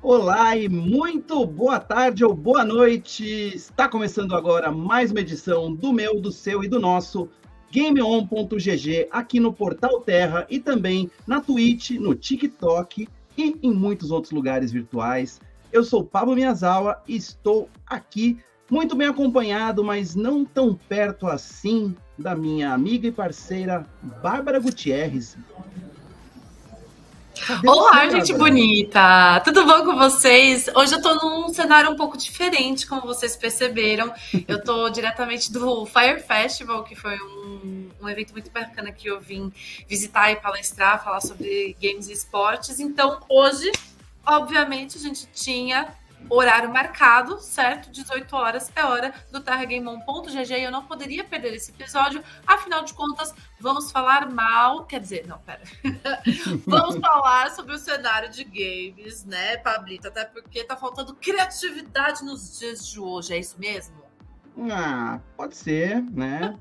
Olá e muito boa tarde ou boa noite. Está começando agora mais uma edição do meu, do seu e do nosso GameOn.gg aqui no Portal Terra e também na Twitch, no TikTok e em muitos outros lugares virtuais. Eu sou o Pablo Miyazawa e estou aqui muito bem acompanhado, mas não tão perto assim da minha amiga e parceira Bárbara Gutierrez. Olá, gente bonita! Tudo bom com vocês? Hoje eu tô num cenário um pouco diferente, como vocês perceberam. Eu tô diretamente do Fire Festival, que foi um evento muito bacana que eu vim visitar e palestrar, falar sobre games e esportes. Então, hoje, obviamente, a gente tinha horário marcado, certo? 18 horas é hora do TerraGameOn.gg e eu não poderia perder esse episódio. Afinal de contas, vamos falar mal... Quer dizer, não, pera. Vamos falar sobre o cenário de games, né, Pablito? Até porque tá faltando criatividade nos dias de hoje, é isso mesmo? Ah, pode ser, né?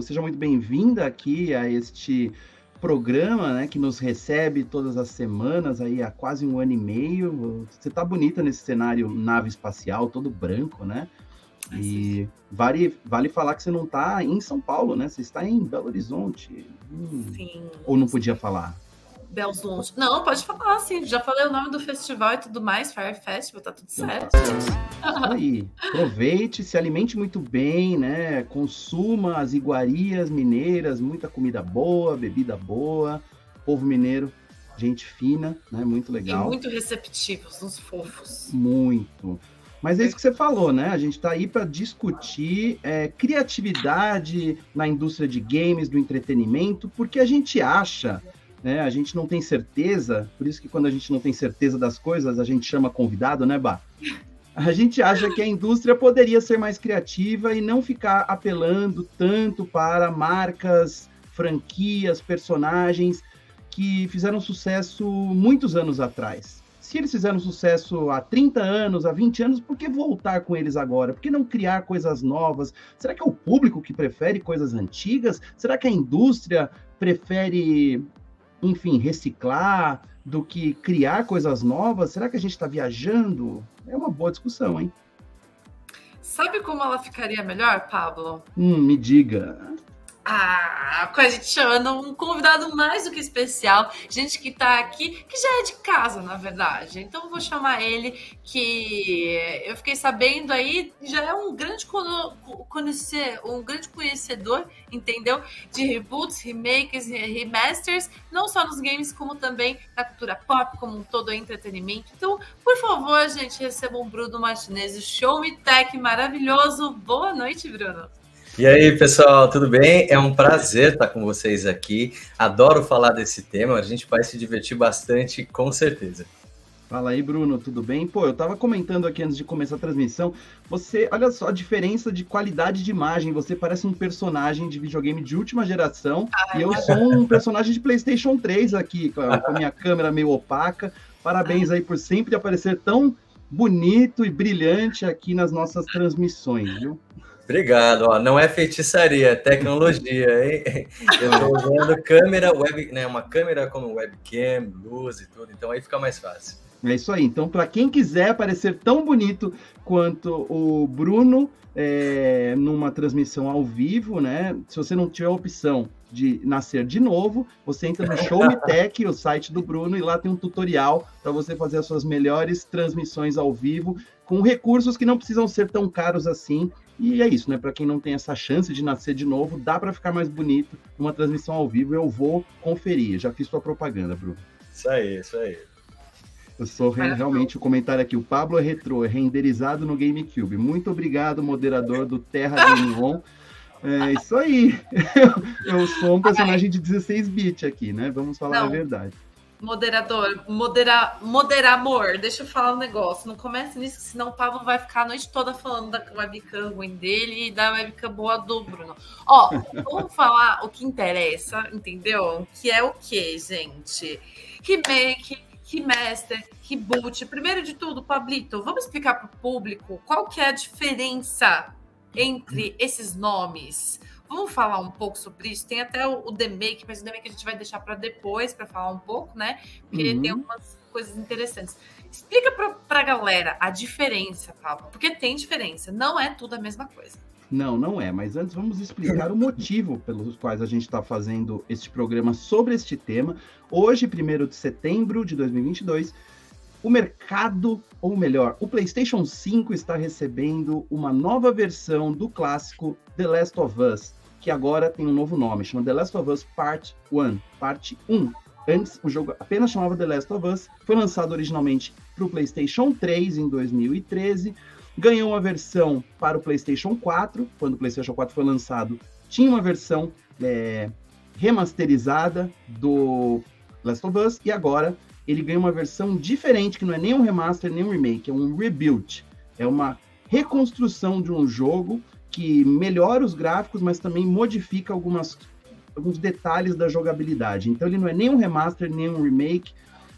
Seja muito bem-vinda aqui a este programa, né, que nos recebe todas as semanas aí há quase um ano e meio. Você tá bonita nesse cenário nave espacial, todo branco, né? E vale falar que você não tá em São Paulo, né? Você está em Belo Horizonte. Sim. Ou não podia falar? Belzonte. Não, pode falar, sim. Já falei o nome do festival e tudo mais, Fire Festival, tá tudo certo. Aí, aproveite, se alimente muito bem, né? Consuma as iguarias mineiras, muita comida boa, bebida boa, povo mineiro, gente fina, né? Muito legal. E muito receptivos, uns fofos. Muito. Mas é isso que você falou, né? A gente está aí para discutir criatividade na indústria de games, do entretenimento, porque a gente acha, né? A gente não tem certeza, por isso que quando a gente não tem certeza das coisas, a gente chama convidado, né, Bá? A gente acha que a indústria poderia ser mais criativa e não ficar apelando tanto para marcas, franquias, personagens que fizeram sucesso muitos anos atrás. Se eles fizeram sucesso há 30 anos, há 20 anos, por que voltar com eles agora? Por que não criar coisas novas? Será que é o público que prefere coisas antigas? Será que a indústria prefere, enfim, reciclar do que criar coisas novas? Será que a gente está viajando? É uma boa discussão, hein? Sabe como ela ficaria melhor, Pablo? Me diga. Com a gente chamando um convidado mais do que especial, gente que tá aqui, que já é de casa, na verdade. Então eu vou chamar ele, que eu fiquei sabendo aí, já é um grande conhecedor, entendeu? De reboots, remakes, remasters, não só nos games, como também na cultura pop, como um todo entretenimento. Então, por favor, gente, recebam o Bruno Martinez, o Show Me Tech maravilhoso. Boa noite, Bruno. E aí, pessoal, tudo bem? É um prazer estar com vocês aqui. Adoro falar desse tema, a gente vai se divertir bastante, com certeza. Fala aí, Bruno, tudo bem? Pô, eu tava comentando aqui antes de começar a transmissão, olha só a diferença de qualidade de imagem, você parece um personagem de videogame de última geração, e eu sou um personagem de PlayStation 3 aqui, com a minha câmera meio opaca. Parabéns aí por sempre aparecer tão bonito e brilhante aqui nas nossas transmissões, viu? Obrigado, não é feitiçaria, é tecnologia, hein? Eu estou usando câmera, né, uma câmera como webcam, luz e tudo, então aí fica mais fácil. É isso aí, então para quem quiser parecer tão bonito quanto o Bruno numa transmissão ao vivo, né? Se você não tiver a opção de nascer de novo, você entra no Show Me Tech, o site do Bruno, e lá tem um tutorial para você fazer as suas melhores transmissões ao vivo, com recursos que não precisam ser tão caros assim. E é isso, né? Para quem não tem essa chance de nascer de novo, dá para ficar mais bonito numa transmissão ao vivo. Eu vou conferir. Já fiz tua propaganda, Bruno. Isso aí, isso aí. Eu sou realmente o comentário aqui. O Pablo é retrô, é renderizado no GameCube. Muito obrigado, moderador do Terra Game On. É isso aí. Eu sou um personagem de 16-bit aqui, né? Vamos falar a verdade. Moderador, moderamor, deixa eu falar um negócio. Não comece nisso, senão o Pablo vai ficar a noite toda falando da webcam ruim dele e da webcam boa do Bruno. Vamos falar o que interessa, entendeu? Que é o quê, gente? Remake, remaster, reboot. Primeiro de tudo, Pablito, vamos explicar para o público qual que é a diferença entre esses nomes. Vamos falar um pouco sobre isso? Tem até o The Make, mas o The Make a gente vai deixar para depois, para falar um pouco, né? Porque tem algumas coisas interessantes. Explica para a galera a diferença, Pablo, porque tem diferença, não é tudo a mesma coisa. Não é, mas antes vamos explicar o motivo pelos quais a gente está fazendo este programa sobre este tema. Hoje, 1º de setembro de 2022, o mercado, ou melhor, o PlayStation 5 está recebendo uma nova versão do clássico The Last of Us, que agora tem um novo nome, chama The Last of Us Part 1, parte 1. Antes, o jogo apenas chamava The Last of Us, foi lançado originalmente para o PlayStation 3 em 2013, ganhou uma versão para o PlayStation 4, quando o PlayStation 4 foi lançado, tinha uma versão remasterizada do Last of Us, e agora ele ganha uma versão diferente, que não é nem um remaster, nem um remake, é um rebuild. É uma reconstrução de um jogo que melhora os gráficos, mas também modifica alguns detalhes da jogabilidade. Então ele não é nem um remaster, nem um remake,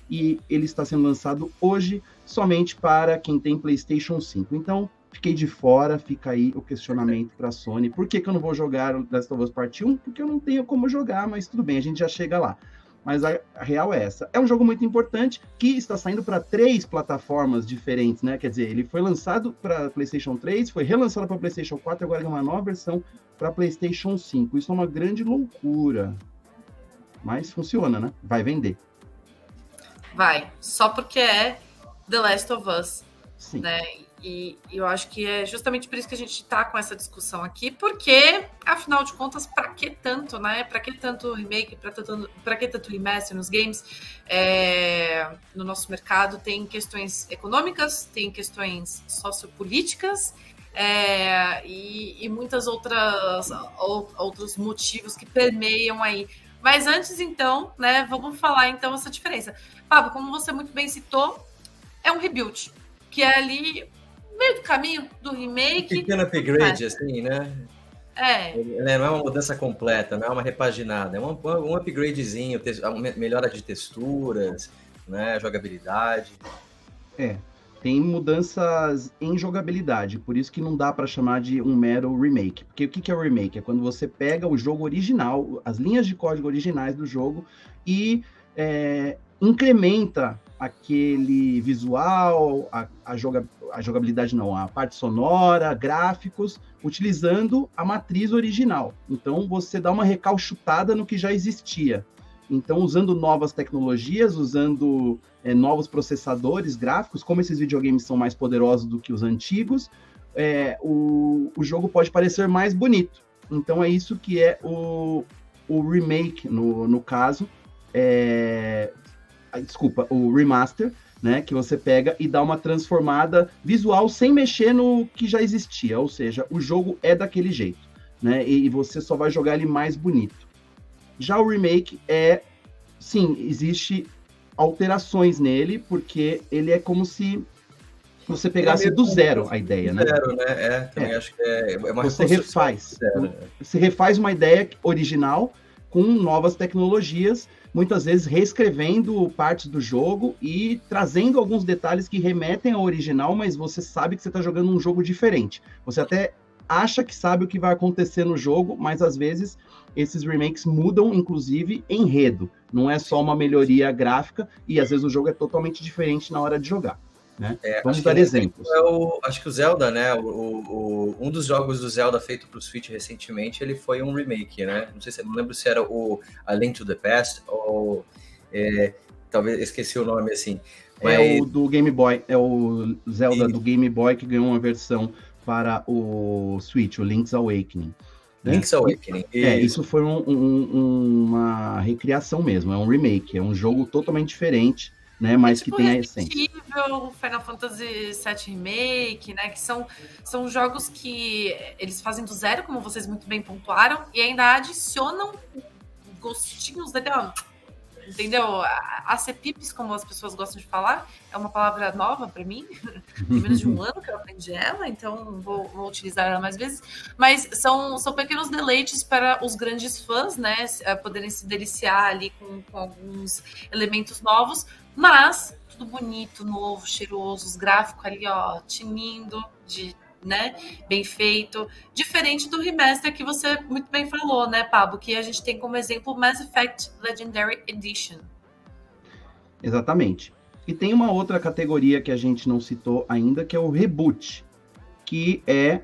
e ele está sendo lançado hoje somente para quem tem PlayStation 5. Então, fiquei de fora, fica aí o questionamento para a Sony. Por que eu não vou jogar o Last of Us Part 1? Porque eu não tenho como jogar, mas tudo bem, a gente já chega lá. Mas a real é essa. É um jogo muito importante que está saindo para 3 plataformas diferentes, né? Quer dizer, ele foi lançado para PlayStation 3, foi relançado para PlayStation 4 e agora é uma nova versão para PlayStation 5. Isso é uma grande loucura. Mas funciona, né? Vai vender. Vai, só porque é The Last of Us. Sim. Né? E eu acho que é justamente por isso que a gente está com essa discussão aqui, porque, afinal de contas, para que tanto, né? Para que tanto remake, para que tanto remaster nos games? No nosso mercado tem questões econômicas, tem questões sociopolíticas e muitas outros motivos que permeiam aí. Mas antes, então, né, vamos falar então essa diferença. Pablo, como você muito bem citou, é um rebuild, que é ali meio do caminho do remake. Um pequeno upgrade, assim, né? Não é uma mudança completa, não é uma repaginada, é um upgradezinho, melhora de texturas, né, jogabilidade. Tem mudanças em jogabilidade, por isso que não dá para chamar de um mero remake. Porque o que é o remake? É quando você pega o jogo original, as linhas de código originais do jogo e incrementa aquele visual, a jogabilidade não, a parte sonora, gráficos, utilizando a matriz original. Então, você dá uma recalchutada no que já existia. Então, usando novas tecnologias, usando novos processadores gráficos, como esses videogames são mais poderosos do que os antigos, o jogo pode parecer mais bonito. Então, é isso que é o remake, no caso. O remaster, né, que você pega e dá uma transformada visual sem mexer no que já existia, ou seja, o jogo é daquele jeito, né, e você só vai jogar ele mais bonito. Já o remake sim, existe alterações nele, porque ele é como se você pegasse do zero a ideia, né? Zero, né? Também acho que é uma você refaz. Você refaz uma ideia original com novas tecnologias, muitas vezes reescrevendo partes do jogo e trazendo alguns detalhes que remetem ao original, mas você sabe que você está jogando um jogo diferente. Você até acha que sabe o que vai acontecer no jogo, mas às vezes esses remakes mudam, inclusive, enredo. Não é só uma melhoria gráfica e às vezes o jogo é totalmente diferente na hora de jogar. Né? Vamos dar exemplos. Acho que o Zelda, né? Um dos jogos do Zelda feito para o Switch recentemente, ele foi um remake, né? Não lembro se era A Link to the Past ou talvez esqueci o nome assim. Mas... É o do Game Boy, é o Zelda do Game Boy que ganhou uma versão para o Switch, o Link's Awakening. Né? Link's Awakening. Isso foi uma recriação mesmo, é um remake, é um jogo totalmente diferente. Né, mas que tem a essência. O Final Fantasy VII Remake, né, que são jogos que eles fazem do zero, como vocês muito bem pontuaram, e ainda adicionam gostinhos legal, entendeu? Acepipes, como as pessoas gostam de falar, é uma palavra nova para mim, tem menos de um ano que eu aprendi ela, então vou utilizar ela mais vezes, mas são pequenos deleites para os grandes fãs, né, poderem se deliciar ali com alguns elementos novos, mas tudo bonito, novo, cheiroso, os gráficos ali, ó, tinindo né, bem feito, diferente do remaster que você muito bem falou, né, Pablo, que a gente tem como exemplo Mass Effect Legendary Edition. Exatamente. E tem uma outra categoria que a gente não citou ainda, que é o reboot, que é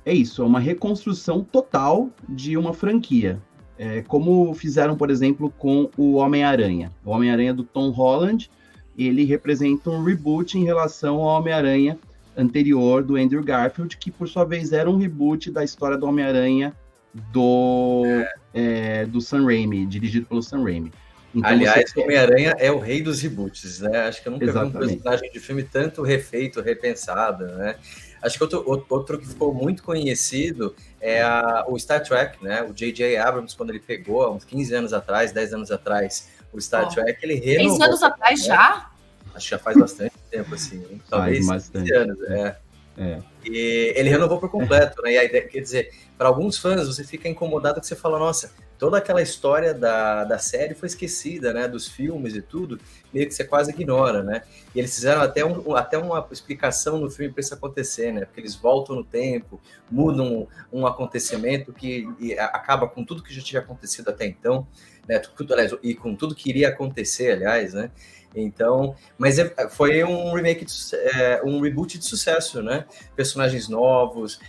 isso, é uma reconstrução total de uma franquia. Como fizeram, por exemplo, com o Homem-Aranha. O Homem-Aranha do Tom Holland, ele representa um reboot em relação ao Homem-Aranha anterior do Andrew Garfield, que por sua vez era um reboot da história do Homem-Aranha do Sam Raimi, dirigido pelo Sam Raimi. Então, aliás, o Homem-Aranha é o rei dos reboots, né? Acho que eu nunca vi um personagem de filme tanto refeito, repensado, né? Acho que outro que ficou muito conhecido é o Star Trek, né? O J.J. Abrams, quando ele pegou, há uns 15 anos atrás, 10 anos atrás, o Star Trek, ele renovou. 10 anos atrás, né? Já? Acho que já faz bastante tempo, assim. Talvez 15 anos, E ele renovou por completo, né? E a ideia, quer dizer, para alguns fãs, você fica incomodado que você fala, nossa, toda aquela história da série foi esquecida, né? Dos filmes e tudo, meio que você quase ignora, né? E eles fizeram até uma explicação no filme para isso acontecer, né? Porque eles voltam no tempo, mudam um acontecimento que acaba com tudo que já tinha acontecido até então, né? E com tudo que iria acontecer, aliás, né? Então, mas foi um remake, um reboot de sucesso, né? Personagens novos,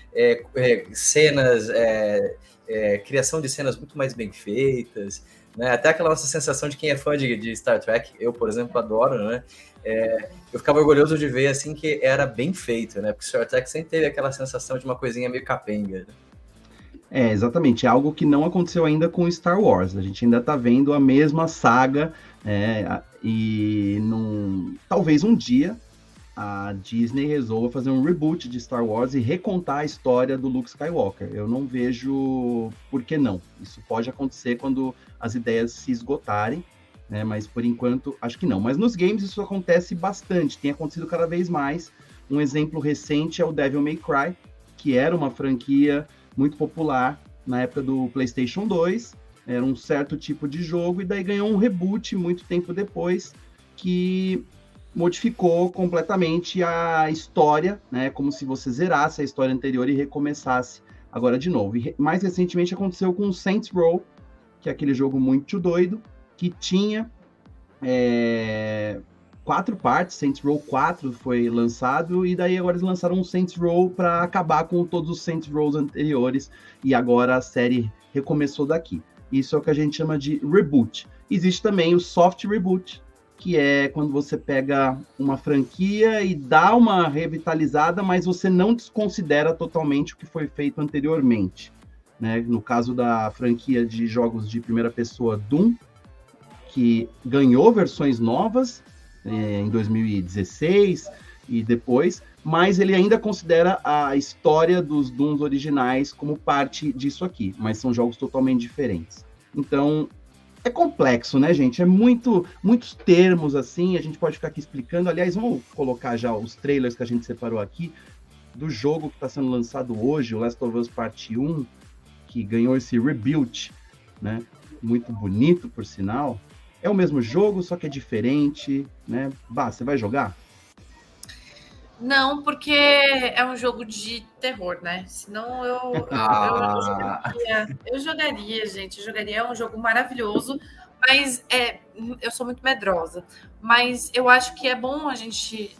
cenas, criação de cenas muito mais bem feitas, né? Até aquela nossa sensação de quem é fã de Star Trek, eu, por exemplo, adoro, né? Eu ficava orgulhoso de ver, assim, que era bem feito, né? Porque Star Trek sempre teve aquela sensação de uma coisinha meio capenga, né? Exatamente. É algo que não aconteceu ainda com Star Wars. A gente ainda tá vendo a mesma saga, e talvez um dia a Disney resolva fazer um reboot de Star Wars e recontar a história do Luke Skywalker. Eu não vejo por que não. Isso pode acontecer quando as ideias se esgotarem, né? Mas por enquanto acho que não. Mas nos games isso acontece bastante, tem acontecido cada vez mais. Um exemplo recente é o Devil May Cry, que era uma franquia muito popular na época do PlayStation 2, era um certo tipo de jogo, e daí ganhou um reboot muito tempo depois, que modificou completamente a história, né, como se você zerasse a história anterior e recomeçasse agora de novo. E mais recentemente aconteceu com o Saints Row, que é aquele jogo muito doido, que tinha 4 partes, Saints Row 4 foi lançado, e daí agora eles lançaram um Saints Row para acabar com todos os Saints Rows anteriores, e agora a série recomeçou daqui. Isso é o que a gente chama de reboot. Existe também o soft reboot, que é quando você pega uma franquia e dá uma revitalizada, mas você não desconsidera totalmente o que foi feito anteriormente, né? No caso da franquia de jogos de primeira pessoa Doom, que ganhou versões novas em 2016 e depois, mas ele ainda considera a história dos Dooms originais como parte disso aqui, mas são jogos totalmente diferentes. Então, é complexo, né, gente? É muitos termos, assim, a gente pode ficar aqui explicando. Aliás, vamos colocar já os trailers que a gente separou aqui do jogo que está sendo lançado hoje, o Last of Us Parte 1, que ganhou esse rebuild, né? Muito bonito, por sinal. É o mesmo jogo, só que é diferente, né? Bah, você vai jogar? Não, porque é um jogo de terror, né? Senão eu jogaria, gente. Eu jogaria, é um jogo maravilhoso, mas eu sou muito medrosa. Mas eu acho que é bom a gente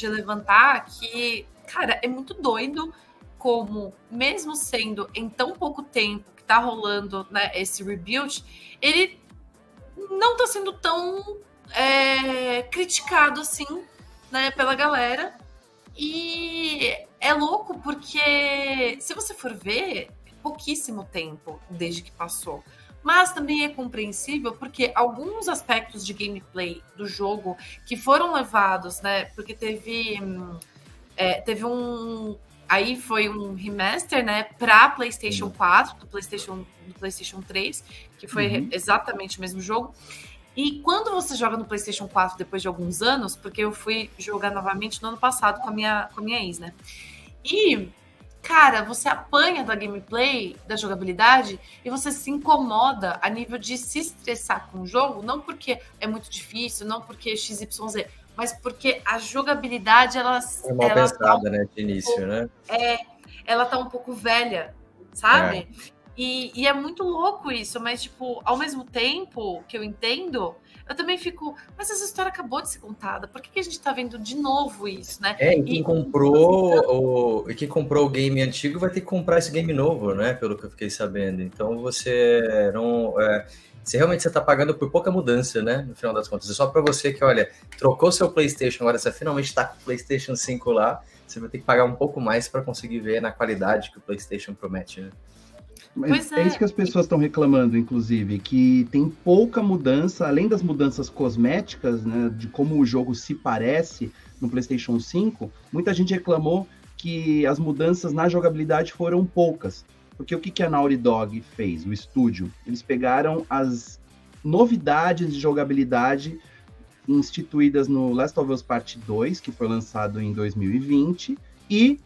levantar que, cara, é muito doido como, mesmo sendo em tão pouco tempo que tá rolando, né, esse rebuild, ele não tá sendo tão criticado assim, né, pela galera. E é louco porque, se você for ver, é pouquíssimo tempo desde que passou. Mas também é compreensível porque alguns aspectos de gameplay do jogo que foram levados, né? Porque teve um... Aí foi um remaster, né? Para PlayStation 4, do PlayStation 3, que foi exatamente o mesmo jogo. E quando você joga no PlayStation 4 depois de alguns anos, porque eu fui jogar novamente no ano passado com a minha ex, né? E, cara, você apanha da gameplay, da jogabilidade, e você se incomoda a nível de se estressar com o jogo, não porque é muito difícil, não porque XYZ, mas porque a jogabilidade, ela mal pensada, tá né, de início, né? Ela tá um pouco velha, sabe? E é muito louco isso, mas, tipo, ao mesmo tempo que eu entendo, eu também fico, mas essa história acabou de ser contada, por que a gente tá vendo de novo isso, né? E quem comprou o game antigo vai ter que comprar esse game novo, né? Pelo que eu fiquei sabendo. Então você não. Se realmente você está pagando por pouca mudança, né? No final das contas. É só para você que, olha, trocou seu PlayStation, agora você finalmente está com o PlayStation 5 lá, você vai ter que pagar um pouco mais para conseguir ver na qualidade que o PlayStation promete, né? Mas é isso que as pessoas estão reclamando, inclusive, que tem pouca mudança, além das mudanças cosméticas, né, de como o jogo se parece no PlayStation 5, muita gente reclamou que as mudanças na jogabilidade foram poucas. Porque o que a Naughty Dog fez, o estúdio? Eles pegaram as novidades de jogabilidade instituídas no Last of Us Part 2, que foi lançado em 2020, e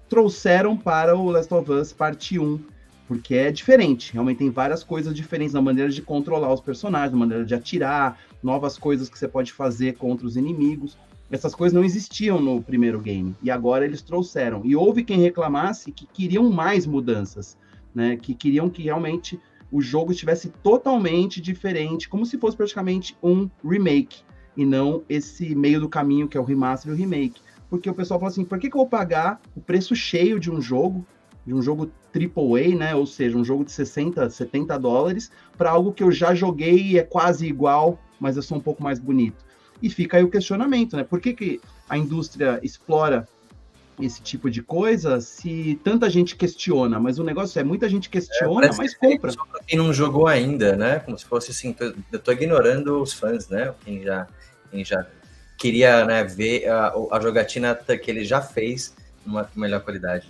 trouxeram para o Last of Us Part 1, porque é diferente, realmente tem várias coisas diferentes na maneira de controlar os personagens, na maneira de atirar, novas coisas que você pode fazer contra os inimigos. Essas coisas não existiam no primeiro game, e agora eles trouxeram. E houve quem reclamasse que queriam mais mudanças, né? Que queriam que realmente o jogo estivesse totalmente diferente, como se fosse praticamente um remake, e não esse meio do caminho que é o remaster e o remake. Porque o pessoal fala assim, por que eu vou pagar o preço cheio de um jogo AAA, né? Ou seja, um jogo de 60, 70 dólares, para algo que eu já joguei e é quase igual, mas eu sou um pouco mais bonito. E fica aí o questionamento, né? Por que a indústria explora esse tipo de coisa se tanta gente questiona? Mas o negócio é, muita gente questiona, mas compra. Só para quem não jogou ainda, né? Como se fosse assim, eu tô ignorando os fãs, né? Quem já queria, né, ver a jogatina que ele já fez numa melhor qualidade,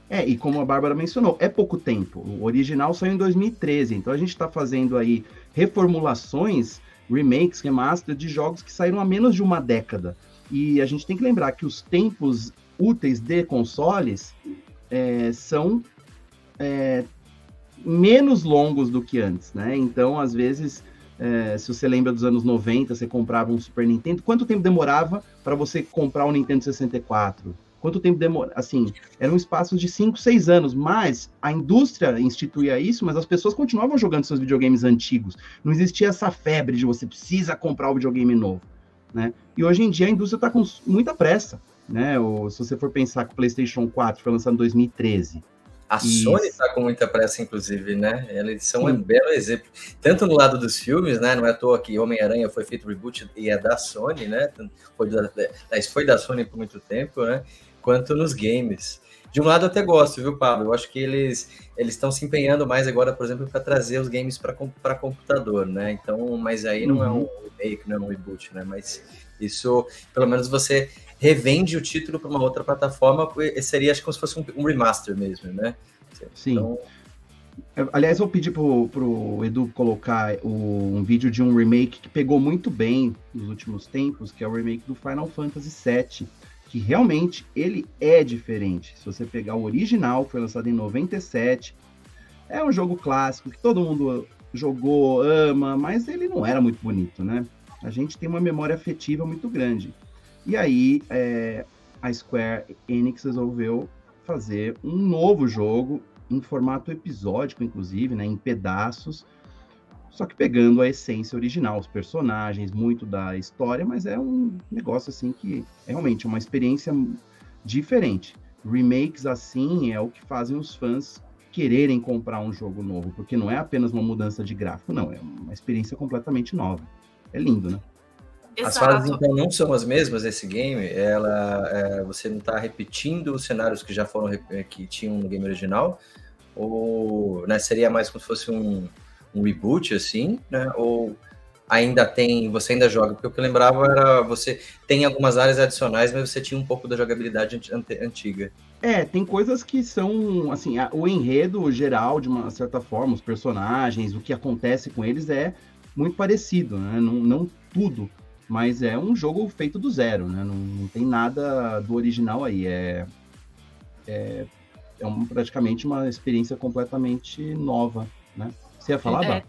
né? E como a Bárbara mencionou, é pouco tempo. O original saiu em 2013, então a gente está fazendo aí reformulações, remakes, remaster de jogos que saíram há menos de uma década. E a gente tem que lembrar que os tempos úteis de consoles são menos longos do que antes, né? Então, às vezes, se você lembra dos anos 90, você comprava um Super Nintendo, quanto tempo demorava para você comprar um Nintendo 64? Quanto tempo demora? Assim, era um espaço de 5, 6 anos, mas a indústria instituía isso, mas as pessoas continuavam jogando seus videogames antigos. Não existia essa febre de você precisa comprar o videogame novo, né? E hoje em dia a indústria está com muita pressa, né? Se você for pensar que o PlayStation 4 foi lançado em 2013. A Sony está com muita pressa, inclusive, né? Eles são um belo exemplo. Tanto no lado dos filmes, né? Não é à toa que Homem-Aranha foi feito reboot e é da Sony, né? Foi da Sony por muito tempo, né? Quanto nos games. De um lado eu até gosto, viu, Pablo? Eu acho que eles estão se empenhando mais agora, por exemplo, para trazer os games para computador, né? Então, mas aí não é um remake, não é um reboot, né? Mas isso, pelo menos você revende o título para uma outra plataforma, seria, acho que como se fosse um remaster mesmo, né? Sim. Então... Aliás, eu pedi pro Edu colocar um vídeo de um remake que pegou muito bem nos últimos tempos, que é o remake do Final Fantasy VII, que realmente ele é diferente. Se você pegar o original, foi lançado em 97, é um jogo clássico que todo mundo jogou, ama, mas ele não era muito bonito, né? A gente tem uma memória afetiva muito grande. E aí, a Square Enix resolveu fazer um novo jogo em formato episódico, inclusive, né, em pedaços, só que pegando a essência original, os personagens, muito da história, mas é um negócio assim que realmente é uma experiência diferente. Remakes assim é o que fazem os fãs quererem comprar um jogo novo, porque não é apenas uma mudança de gráfico, não, é uma experiência completamente nova. É lindo, né? Exato. As fases, então, não são as mesmas desse game? Você não está repetindo os cenários que já foram, que tinham no game original? Ou, né, seria mais como se fosse um reboot, assim, né? Ou você ainda joga? Porque o que eu lembrava era, você tem algumas áreas adicionais, mas você tinha um pouco da jogabilidade antiga. Tem coisas que são, assim, o enredo geral, de uma certa forma, os personagens, o que acontece com eles é muito parecido, né? Não tudo, mas é um jogo feito do zero, né? Não tem nada do original aí, praticamente uma experiência completamente nova, né? Você ia falar, Bá?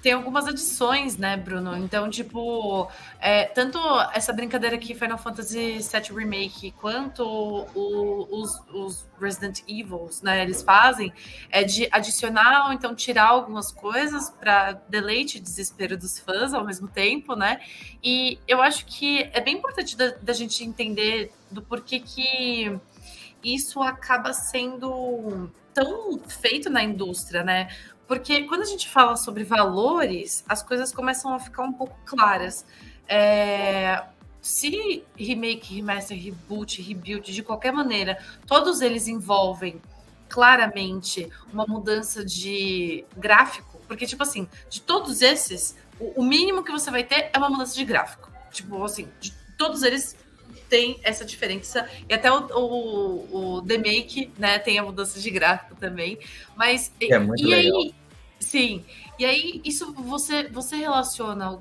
tem algumas adições, né, Bruno? Então, tipo, tanto essa brincadeira que Final Fantasy VII Remake quanto os Resident Evils, né, eles fazem, é de adicionar ou então tirar algumas coisas para deleite e desespero dos fãs ao mesmo tempo, né? E eu acho que é bem importante da gente entender do porquê que isso acaba sendo tão feito na indústria, né? Porque quando a gente fala sobre valores, as coisas começam a ficar um pouco claras. Se remake, remaster, reboot, rebuild, de qualquer maneira, todos eles envolvem claramente uma mudança de gráfico, porque, tipo assim, de todos esses, o mínimo que você vai ter é uma mudança de gráfico. Tipo, assim, de todos eles tem essa diferença, e até o The Make, né, tem a mudança de gráfico também, mas é muito legal. Aí, sim, e aí isso você relaciona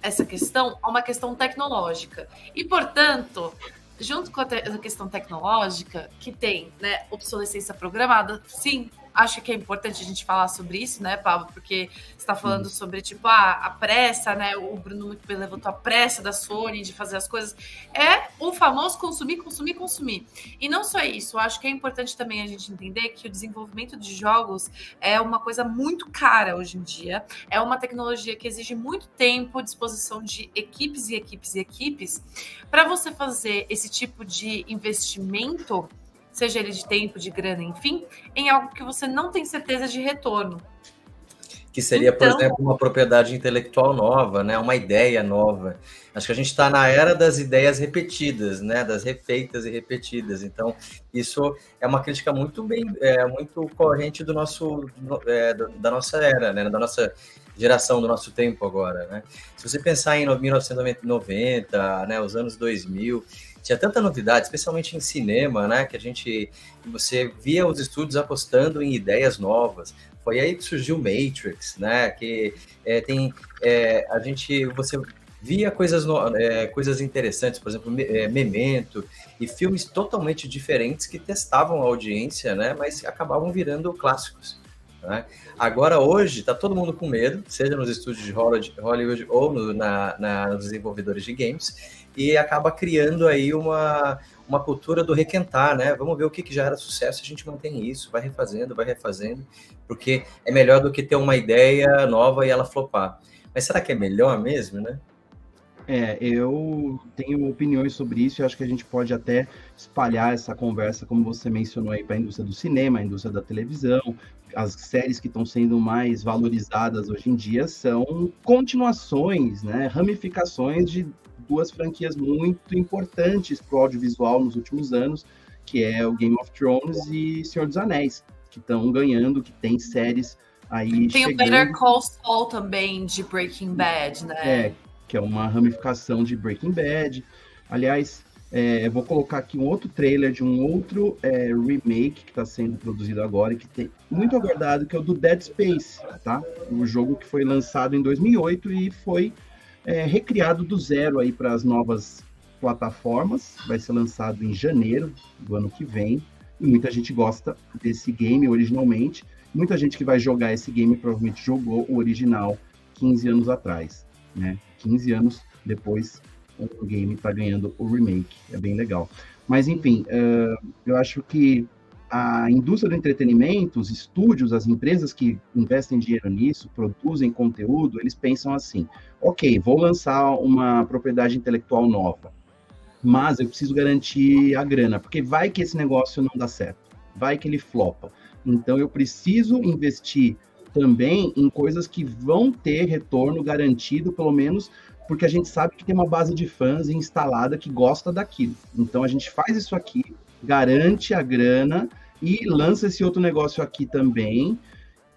essa questão a uma questão tecnológica, e portanto, junto com a questão tecnológica, que tem, né, obsolescência programada, sim, acho que é importante a gente falar sobre isso, né, Pablo? Porque você está falando sobre, tipo, a pressa, né? O Bruno muito bem levantou a pressa da Sony de fazer as coisas. É o famoso consumir, consumir, consumir. E não só isso, acho que é importante também a gente entender que o desenvolvimento de jogos é uma coisa muito cara hoje em dia. É uma tecnologia que exige muito tempo, disposição de equipes e equipes e equipes. Para você fazer esse tipo de investimento, seja ele de tempo, de grana, enfim, em algo que você não tem certeza de retorno. Que seria, por exemplo, uma propriedade intelectual nova, né? Uma ideia nova. Acho que a gente está na era das ideias repetidas, né? Das refeitas e repetidas. Então, isso é uma crítica muito muito corrente do da nossa era, né? Da nossa geração, do nosso tempo agora, né? Se você pensar em 1990, né? Os anos 2000, tinha tanta novidade, especialmente em cinema, né? Que você via os estúdios apostando em ideias novas. Foi aí que surgiu Matrix, né? Que você via coisas interessantes, por exemplo, Memento, e filmes totalmente diferentes que testavam a audiência, né? Mas acabavam virando clássicos. Né? Agora, hoje, está todo mundo com medo, seja nos estúdios de Hollywood ou nos desenvolvedores de games, e acaba criando aí uma cultura do requentar, né? Vamos ver o que já era sucesso, a gente mantém isso, vai refazendo, porque é melhor do que ter uma ideia nova e ela flopar. Mas será que é melhor mesmo, né? Eu tenho opiniões sobre isso e acho que a gente pode até espalhar essa conversa, como você mencionou aí, para a indústria do cinema, a indústria da televisão. As séries que estão sendo mais valorizadas hoje em dia são continuações, né, ramificações de duas franquias muito importantes para o audiovisual nos últimos anos, que é o Game of Thrones e Senhor dos Anéis, que estão ganhando, que tem séries aí tem chegando. O Better Call Saul também, de Breaking Bad, né? Que é uma ramificação de Breaking Bad. Aliás, eu vou colocar aqui um outro trailer de um outro remake que está sendo produzido agora, que tem muito aguardado, que é o do Dead Space, tá? Um jogo que foi lançado em 2008 e foi recriado do zero aí para as novas plataformas. Vai ser lançado em janeiro do ano que vem. E muita gente gosta desse game originalmente. Muita gente que vai jogar esse game provavelmente jogou o original 15 anos atrás, né? 15 anos depois, o game está ganhando o remake. É bem legal. Mas, enfim, eu acho que a indústria do entretenimento, os estúdios, as empresas que investem dinheiro nisso, produzem conteúdo, eles pensam assim, ok, vou lançar uma propriedade intelectual nova, mas eu preciso garantir a grana, porque vai que esse negócio não dá certo, vai que ele flopa. Então, eu preciso investir também em coisas que vão ter retorno garantido, pelo menos, porque a gente sabe que tem uma base de fãs instalada que gosta daquilo. Então, a gente faz isso aqui, garante a grana e lança esse outro negócio aqui também,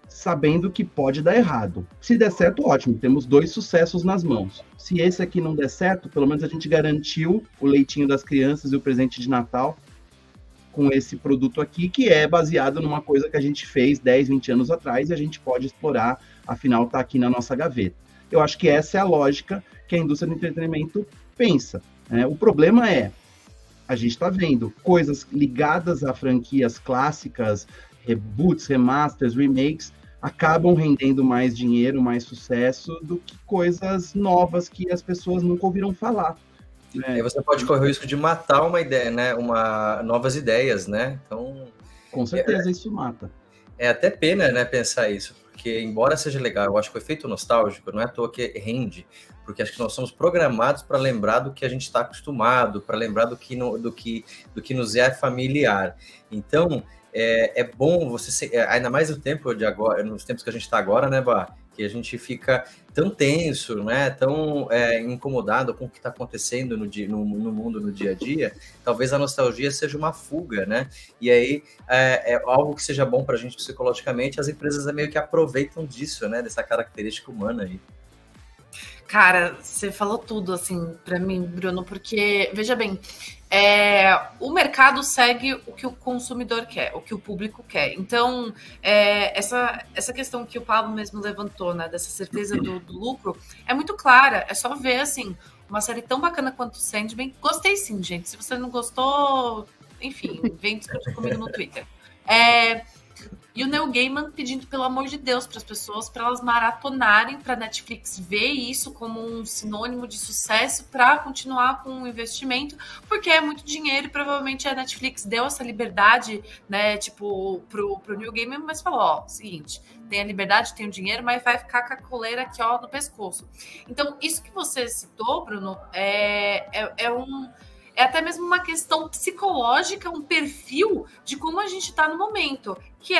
sabendo que pode dar errado. Se der certo, ótimo, temos 2 sucessos nas mãos. Se esse aqui não der certo, pelo menos a gente garantiu o leitinho das crianças e o presente de Natal com esse produto aqui, que é baseado numa coisa que a gente fez 10, 20 anos atrás e a gente pode explorar, afinal está aqui na nossa gaveta. Eu acho que essa é a lógica que a indústria do entretenimento pensa. O problema é, a gente está vendo coisas ligadas a franquias clássicas, reboots, remasters, remakes, acabam rendendo mais dinheiro, mais sucesso do que coisas novas que as pessoas nunca ouviram falar. Aí você pode correr o risco de matar uma ideia, né? Novas ideias, né? Então, com certeza isso mata. É até pena, né, pensar isso, porque embora seja legal, eu acho que o efeito nostálgico não é à toa que rende, porque acho que nós somos programados para lembrar do que a gente está acostumado, para lembrar do que nos é familiar. Então, é bom você, ainda mais no tempo de agora, nos tempos que a gente está agora, né, Bah? Que a gente fica tão tenso, né, tão incomodado com o que está acontecendo no mundo, no dia a dia, talvez a nostalgia seja uma fuga, né, e aí é algo que seja bom para a gente psicologicamente, as empresas meio que aproveitam disso, né, dessa característica humana aí. Cara, você falou tudo, assim, para mim, Bruno, porque, veja bem, o mercado segue o que o consumidor quer, o que o público quer. Então, essa questão que o Pablo mesmo levantou, né, dessa certeza do lucro, é muito clara. É só ver, assim, uma série tão bacana quanto o Sandman. Gostei sim, gente. Se você não gostou, enfim, vem discutir comigo no Twitter. E o Neil Gaiman pedindo, pelo amor de Deus, para as pessoas, para elas maratonarem, para a Netflix ver isso como um sinônimo de sucesso para continuar com o investimento, porque é muito dinheiro e provavelmente a Netflix deu essa liberdade, né, tipo, pro Neil Gaiman, mas falou, ó, seguinte, tem a liberdade, tem o dinheiro, mas vai ficar com a coleira aqui, ó, no pescoço. Então, isso que você citou, Bruno, é até mesmo uma questão psicológica, um perfil de como a gente está no momento, que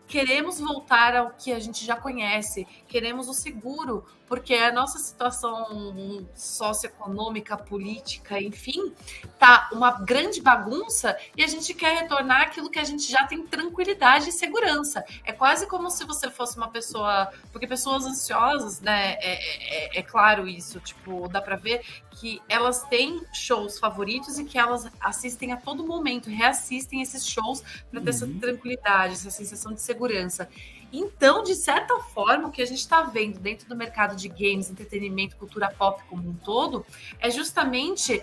queremos voltar ao que a gente já conhece, queremos o seguro, porque a nossa situação socioeconômica, política, enfim, tá uma grande bagunça e a gente quer retornar àquilo que a gente já tem tranquilidade e segurança. É quase como se você fosse uma pessoa... Porque pessoas ansiosas, né, é claro isso, tipo, dá pra ver que elas têm shows favoritos e que elas assistem a todo momento, reassistem esses shows para ter essa tranquilidade, essa sensação de segurança. Então, de certa forma, o que a gente está vendo dentro do mercado de games, entretenimento, cultura pop como um todo, é justamente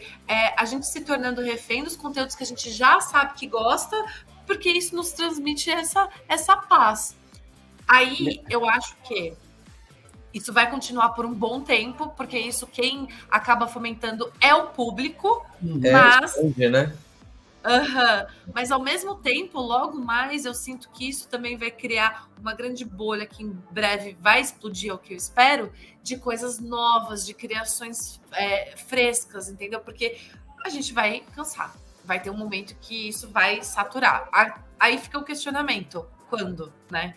a gente se tornando refém dos conteúdos que a gente já sabe que gosta, porque isso nos transmite essa paz. Aí, eu acho que isso vai continuar por um bom tempo, porque isso quem acaba fomentando é o público, mas... né? Mas ao mesmo tempo, logo mais, eu sinto que isso também vai criar uma grande bolha que em breve vai explodir, é o que eu espero, de coisas novas, de criações frescas, entendeu? Porque a gente vai cansar, vai ter um momento que isso vai saturar. Aí fica o questionamento, quando, né?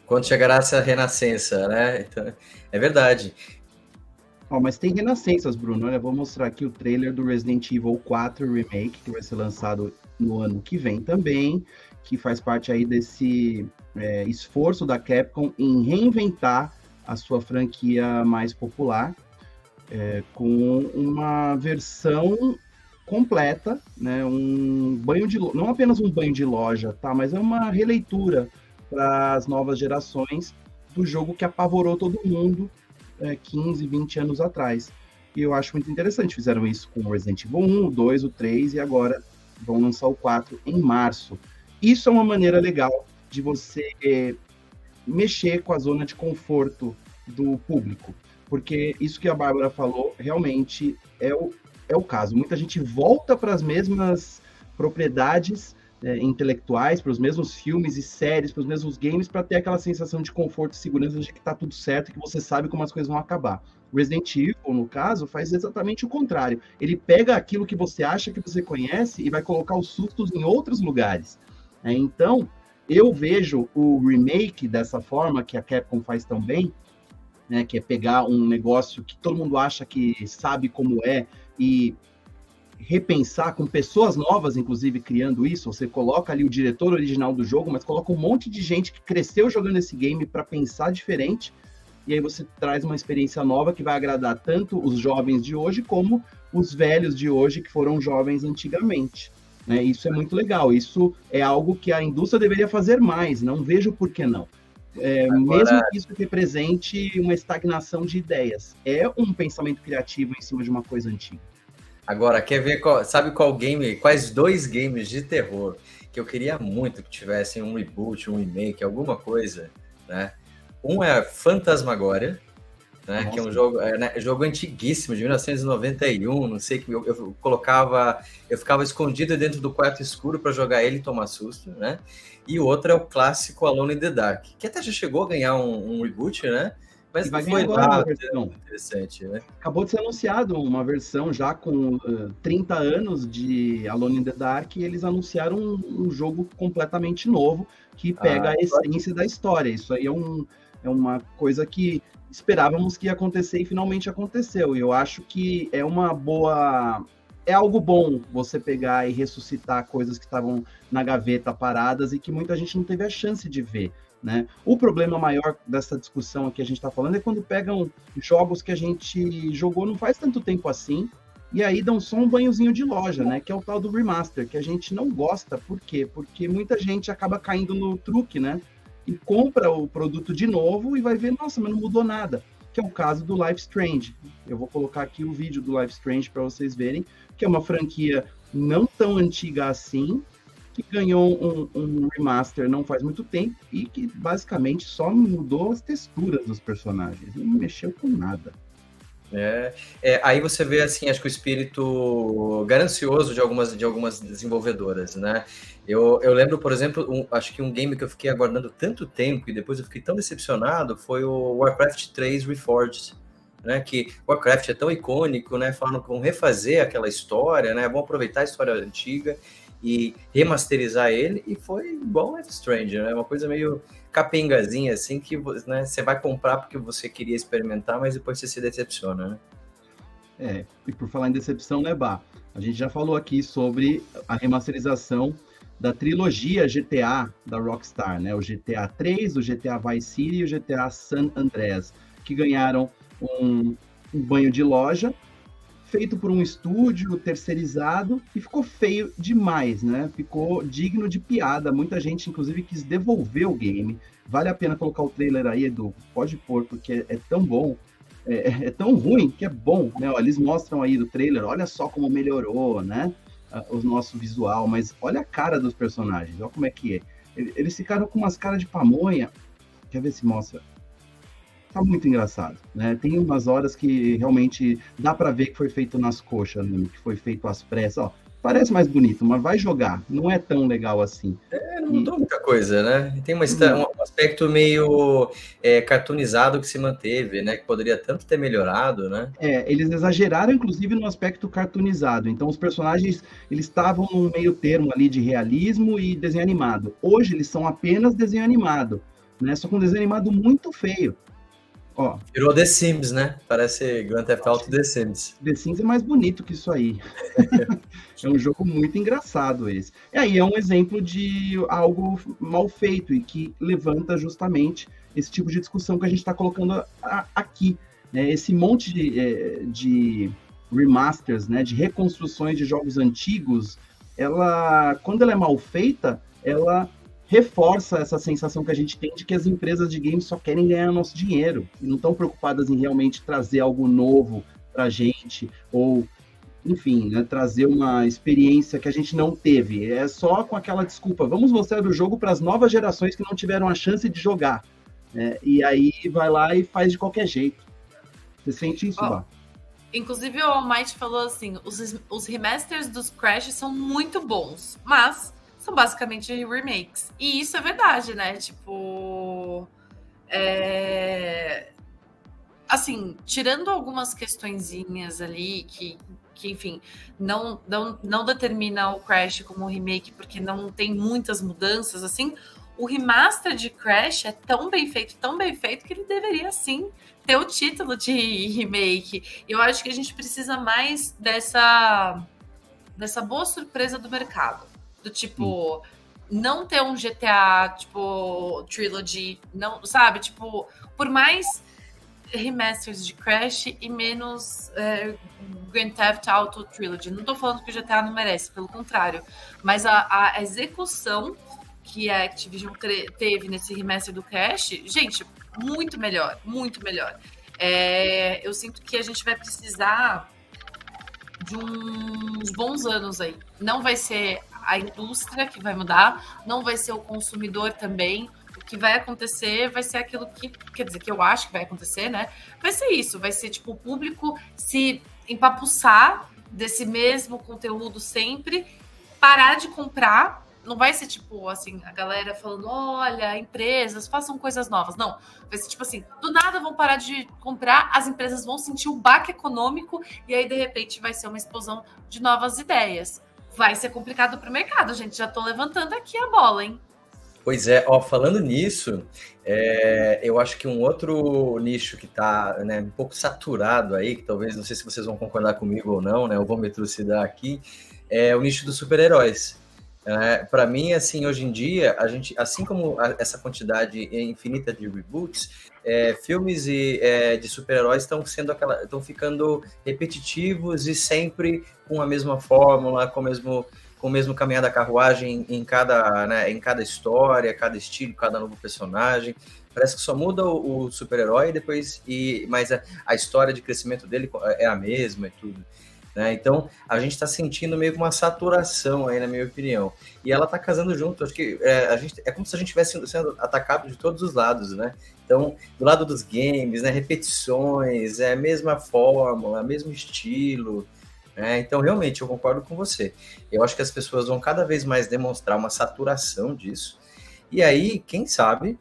Quando chegará essa renascença, né? Então, é verdade. Mas tem renascenças, Bruno. Olha, vou mostrar aqui o trailer do Resident Evil 4 Remake, que vai ser lançado no ano que vem também, que faz parte aí desse esforço da Capcom em reinventar a sua franquia mais popular, com uma versão completa, né? Não apenas um banho de loja, tá? Mas é uma releitura para as novas gerações do jogo que apavorou todo mundo 15, 20 anos atrás. E eu acho muito interessante. Fizeram isso com o Resident Evil 1, o 2, o 3 e agora vão lançar o 4 em março. Isso é uma maneira legal de você mexer com a zona de conforto do público. Porque isso que a Bárbara falou realmente é o caso. Muita gente volta para as mesmas propriedades intelectuais, para os mesmos filmes e séries, para os mesmos games, para ter aquela sensação de conforto e segurança de que está tudo certo, que você sabe como as coisas vão acabar. Resident Evil, no caso, faz exatamente o contrário. Ele pega aquilo que você acha que você conhece e vai colocar os sustos em outros lugares. Então, eu vejo o remake dessa forma, que a Capcom faz tão bem, né, que é pegar um negócio que todo mundo acha que sabe como é e repensar com pessoas novas, inclusive, criando isso. Você coloca ali o diretor original do jogo, mas coloca um monte de gente que cresceu jogando esse game para pensar diferente, e aí você traz uma experiência nova que vai agradar tanto os jovens de hoje como os velhos de hoje que foram jovens antigamente. Né? Isso é muito legal, isso é algo que a indústria deveria fazer mais, não vejo por que não. Mesmo que isso represente uma estagnação de ideias. É um pensamento criativo em cima de uma coisa antiga. Agora, quer ver quais 2 games de terror que eu queria muito que tivessem um reboot, um remake, alguma coisa, né? Um é Phantasmagoria, né, Nossa. que é um jogo antiguíssimo, de 1991, não sei, que eu ficava escondido dentro do quarto escuro para jogar ele e tomar susto, né? E o outro é o clássico Alone in the Dark, que até já chegou a ganhar um reboot, né? Mas vai não foi agora uma lá versão interessante, né? Acabou de ser anunciado uma versão já com 30 anos de Alone in the Dark, e eles anunciaram um jogo completamente novo que pega a essência da história. Isso aí é uma coisa que esperávamos que ia acontecer e finalmente aconteceu. E eu acho que é uma boa. É algo bom você pegar e ressuscitar coisas que estavam na gaveta paradas e que muita gente não teve a chance de ver. Né? O problema maior dessa discussão que a gente está falando é quando pegam jogos que a gente jogou não faz tanto tempo assim, e aí dão só um banhozinho de loja, né? Que é o tal do remaster, que a gente não gosta. Por quê? Porque muita gente acaba caindo no truque, né? E compra o produto de novo e vai ver, nossa, mas não mudou nada. Que é o caso do Life Strange. Eu vou colocar aqui o vídeo do Life Strange para vocês verem, que é uma franquia não tão antiga assim, que ganhou um remaster não faz muito tempo e que basicamente só mudou as texturas dos personagens, não mexeu com nada. Aí você vê, assim, acho que o espírito ganancioso de algumas desenvolvedoras, né? Eu lembro, por exemplo, acho que um game que eu fiquei aguardando tanto tempo e depois eu fiquei tão decepcionado foi o Warcraft 3 Reforged, né? Que Warcraft é tão icônico, né? Falando que vão refazer aquela história, né? Vão aproveitar a história antiga e remasterizar ele, e foi igual Life Strange, né? Uma coisa meio capengazinha, assim, que, né, você vai comprar porque você queria experimentar, mas depois você se decepciona, né? E por falar em decepção, né, Bah? A gente já falou aqui sobre a remasterização da trilogia GTA da Rockstar, né? O GTA 3, o GTA Vice City e o GTA San Andreas, que ganharam um banho de loja, feito por um estúdio terceirizado, e ficou feio demais, né? Ficou digno de piada. Muita gente, inclusive, quis devolver o game. Vale a pena colocar o trailer aí, Edu? Pode pôr, porque é tão bom, é tão ruim que é bom, né? Ó, eles mostram aí do trailer, olha só como melhorou, né? O nosso visual, mas olha a cara dos personagens, olha como é que é. Eles ficaram com umas caras de pamonha. Quer ver se mostra? Tá muito engraçado, né? Tem umas horas que realmente dá para ver que foi feito nas coxas, né? Que foi feito às pressas. Ó, parece mais bonito, mas vai jogar. Não é tão legal assim. Não mudou muita coisa, né? Tem um aspecto meio cartoonizado que se manteve, né? Que poderia tanto ter melhorado, né? Eles exageraram, inclusive, no aspecto cartoonizado. Então, os personagens, eles estavam num meio termo ali de realismo e desenho animado. Hoje, eles são apenas desenho animado, né? Só com um desenho animado muito feio. Ó, virou The Sims, né? Parece Grand Theft Auto The Sims. The Sims é mais bonito que isso aí. É um jogo muito engraçado esse. E aí é um exemplo de algo mal feito e que levanta justamente esse tipo de discussão que a gente está colocando aqui. Né? Esse monte de remasters, né? De reconstruções de jogos antigos, quando ela é mal feita, ela reforça essa sensação que a gente tem de que as empresas de games só querem ganhar nosso dinheiro e não estão preocupadas em realmente trazer algo novo para a gente, ou, enfim, né, trazer uma experiência que a gente não teve. É só com aquela desculpa, vamos mostrar o jogo para as novas gerações que não tiveram a chance de jogar. Né? E aí vai lá e faz de qualquer jeito. Você sente isso, Bá? Inclusive, o Might falou assim, os remasters dos Crash são muito bons, mas são basicamente remakes. E isso é verdade, né? Tipo... Assim, tirando algumas questõezinhas ali que enfim, não determina o Crash como remake, porque não tem muitas mudanças, assim, o remaster de Crash é tão bem feito, que ele deveria, sim, ter o título de remake. Eu acho que a gente precisa mais dessa boa surpresa do mercado. Do tipo, não ter um GTA, tipo, Trilogy, não, sabe? Tipo, por mais remasters de Crash e menos Grand Theft Auto Trilogy. Não tô falando que o GTA não merece, pelo contrário. Mas a execução que a Activision teve nesse remaster do Crash, gente, muito melhor, muito melhor. Eu sinto que a gente vai precisar de uns bons anos aí. Não vai ser a indústria que vai mudar, não vai ser o consumidor também. O que vai acontecer vai ser aquilo que, quer dizer, que eu acho que vai acontecer, né? Vai ser isso, vai ser tipo o público se empapuçar desse mesmo conteúdo sempre, parar de comprar. Não vai ser tipo assim, a galera falando, olha, empresas, façam coisas novas. Não, vai ser tipo assim, do nada vão parar de comprar, as empresas vão sentir o baque econômico e aí, de repente, vai ser uma explosão de novas ideias. Vai ser complicado para o mercado, gente. Já tô levantando aqui a bola, hein? Pois é, ó, falando nisso, eu acho que um outro nicho que está, né, um pouco saturado aí, que talvez, não sei se vocês vão concordar comigo ou não, né, eu vou me elucidar aqui, é o nicho dos super-heróis. Para mim, assim, hoje em dia, a gente, assim como essa quantidade infinita de reboots, filmes de super-heróis estão ficando repetitivos e sempre com a mesma fórmula, com o mesmo caminhar da carruagem em cada história, cada estilo, cada novo personagem. Parece que só muda o super-herói mas a história de crescimento dele é a mesma e tudo. Né? Então, a gente está sentindo meio que uma saturação aí, na minha opinião. E ela está casando junto. Acho que é como se a gente estivesse sendo atacado de todos os lados, né? Então, do lado dos games, né, repetições, a mesma fórmula, mesmo estilo. Então, realmente, eu concordo com você. Eu acho que as pessoas vão cada vez mais demonstrar uma saturação disso. E aí, quem sabe,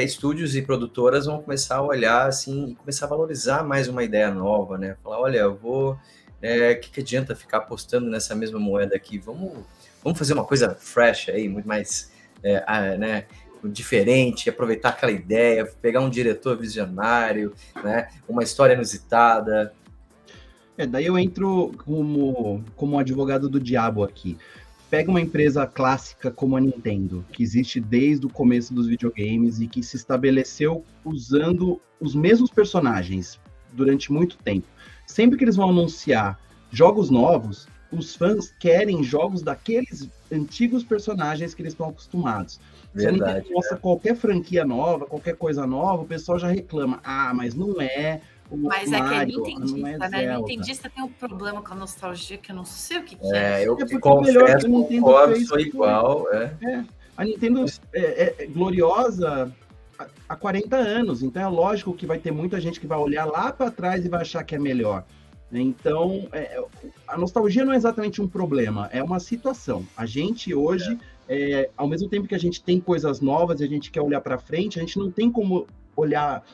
estúdios e produtoras vão começar a olhar assim e começar a valorizar mais uma ideia nova, né? Falar, olha, eu vou... que adianta ficar apostando nessa mesma moeda aqui? Vamos fazer uma coisa fresh aí, muito mais né, diferente, aproveitar aquela ideia, pegar um diretor visionário, né, uma história inusitada. Daí eu entro como advogado do diabo aqui. Pega uma empresa clássica como a Nintendo, que existe desde o começo dos videogames e que se estabeleceu usando os mesmos personagens durante muito tempo. Sempre que eles vão anunciar jogos novos, os fãs querem jogos daqueles antigos personagens que eles estão acostumados. Verdade, se a Nintendo mostra qualquer franquia nova, qualquer coisa nova, o pessoal já reclama. Mas não é o Mas Mario, é que é nintendista, né? Zelda. Nintendista tem um problema com a nostalgia que eu não sei o que Eu confesso, concordo, sou igual. A Nintendo é gloriosa há 40 anos, então é lógico que vai ter muita gente que vai olhar lá para trás e vai achar que é melhor. Então, a nostalgia não é exatamente um problema, é uma situação. A gente hoje, ao mesmo tempo que a gente tem coisas novas e a gente quer olhar para frente, a gente não tem como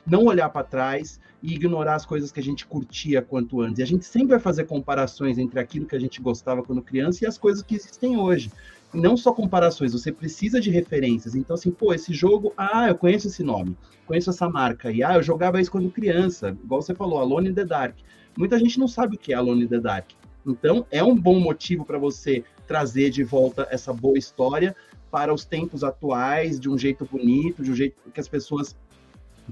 não olhar para trás e ignorar as coisas que a gente curtia quanto antes. E a gente sempre vai fazer comparações entre aquilo que a gente gostava quando criança e as coisas que existem hoje. E não só comparações, você precisa de referências. Então, assim, esse jogo, eu conheço esse nome, conheço essa marca, e eu jogava isso quando criança, igual você falou, Alone in the Dark. Muita gente não sabe o que é Alone in the Dark. Então, é um bom motivo para você trazer de volta essa boa história para os tempos atuais, de um jeito bonito, de um jeito que as pessoas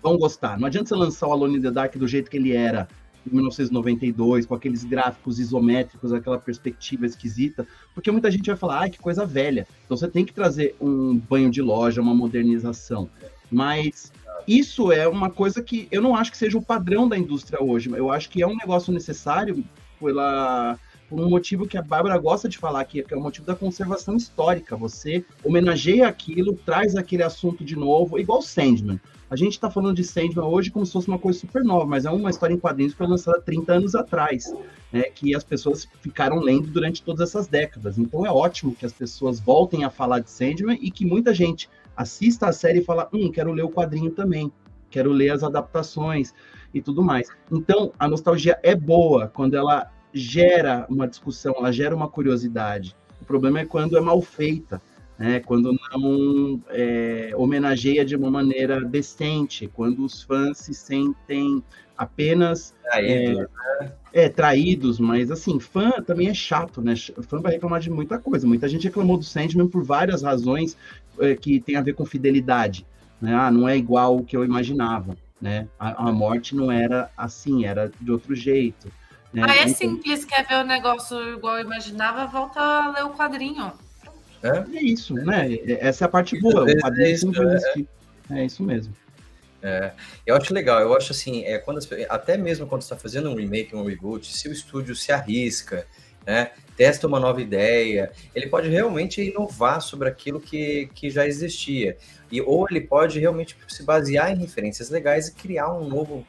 vão gostar. Não adianta você lançar o Alone in the Dark do jeito que ele era em 1992, com aqueles gráficos isométricos, aquela perspectiva esquisita, porque muita gente vai falar, que coisa velha. Então você tem que trazer um banho de loja, uma modernização. Mas isso é uma coisa que eu não acho que seja o padrão da indústria hoje. Eu acho que é um negócio necessário por um motivo que a Bárbara gosta de falar aqui, que é o motivo da conservação histórica. Você homenageia aquilo, traz aquele assunto de novo, igual Sandman. A gente está falando de Sandman hoje como se fosse uma coisa super nova, mas é uma história em quadrinhos que foi lançada 30 anos atrás, né, que as pessoas ficaram lendo durante todas essas décadas. Então é ótimo que as pessoas voltem a falar de Sandman e que muita gente assista a série e fala, quero ler o quadrinho também, quero ler as adaptações e tudo mais. Então, a nostalgia é boa quando ela gera uma discussão, ela gera uma curiosidade. O problema é quando é mal feita, né? Quando não homenageia de uma maneira decente, quando os fãs se sentem apenas traídos, mas assim, fã também é chato, né? Fã vai reclamar de muita coisa. Muita gente reclamou do Sandman por várias razões que tem a ver com fidelidade, né? Não é igual o que eu imaginava, né? A morte não era assim, era de outro jeito. Né? É simples, quer ver o negócio igual eu imaginava, volta a ler o quadrinho. É isso, né? Essa é a parte boa. O quadrinho sempre vai existir. É isso mesmo. Eu acho legal, eu acho assim, até mesmo quando você está fazendo um remake, um reboot, se o estúdio se arrisca né? Testa uma nova ideia, ele pode realmente inovar sobre aquilo que já existia, ou ele pode realmente se basear em referências legais e criar um novo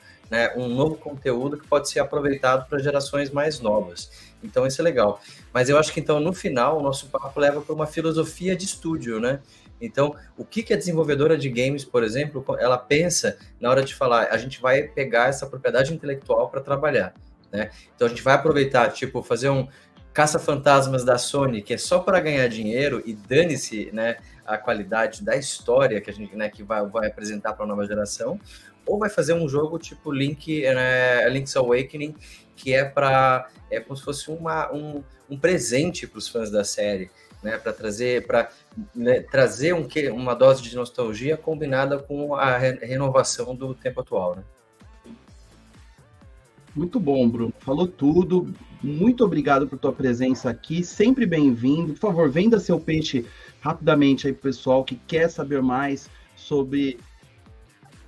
conteúdo que pode ser aproveitado para gerações mais novas. Então isso é legal. Mas eu acho que então no final o nosso papo leva para uma filosofia de estúdio, né? Então, o que a desenvolvedora de games, por exemplo, ela pensa na hora de falar, a gente vai pegar essa propriedade intelectual para trabalhar, né? Então a gente vai aproveitar, tipo, fazer um caça-fantasmas da Sony, que é só para ganhar dinheiro e dane-se, né, a qualidade da história que a gente, né, que vai apresentar para a nova geração, ou vai fazer um jogo tipo Link's Awakening, que é como se fosse um presente para os fãs da série, né, para trazer uma dose de nostalgia combinada com a renovação do tempo atual, né? Muito bom, Bruno. Falou tudo. Muito obrigado por tua presença aqui. Sempre bem-vindo. Por favor, venda seu peixe rapidamente aí pro pessoal que quer saber mais sobre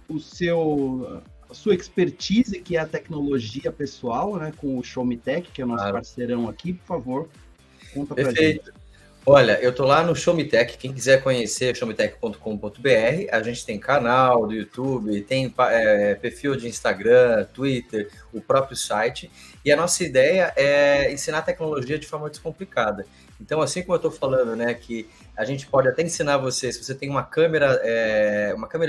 a sua expertise, que é a tecnologia pessoal, né? Com o Show Me Tech, que é o nosso parceirão aqui. Por favor, conta pra gente. Olha, eu tô lá no Show Me Tech, quem quiser conhecer, showmetech.com.br, a gente tem canal do YouTube, tem perfil de Instagram, Twitter, o próprio site, e a nossa ideia é ensinar tecnologia de forma descomplicada. Então, assim como eu tô falando, né, que a gente pode até ensinar você, se você tem uma câmera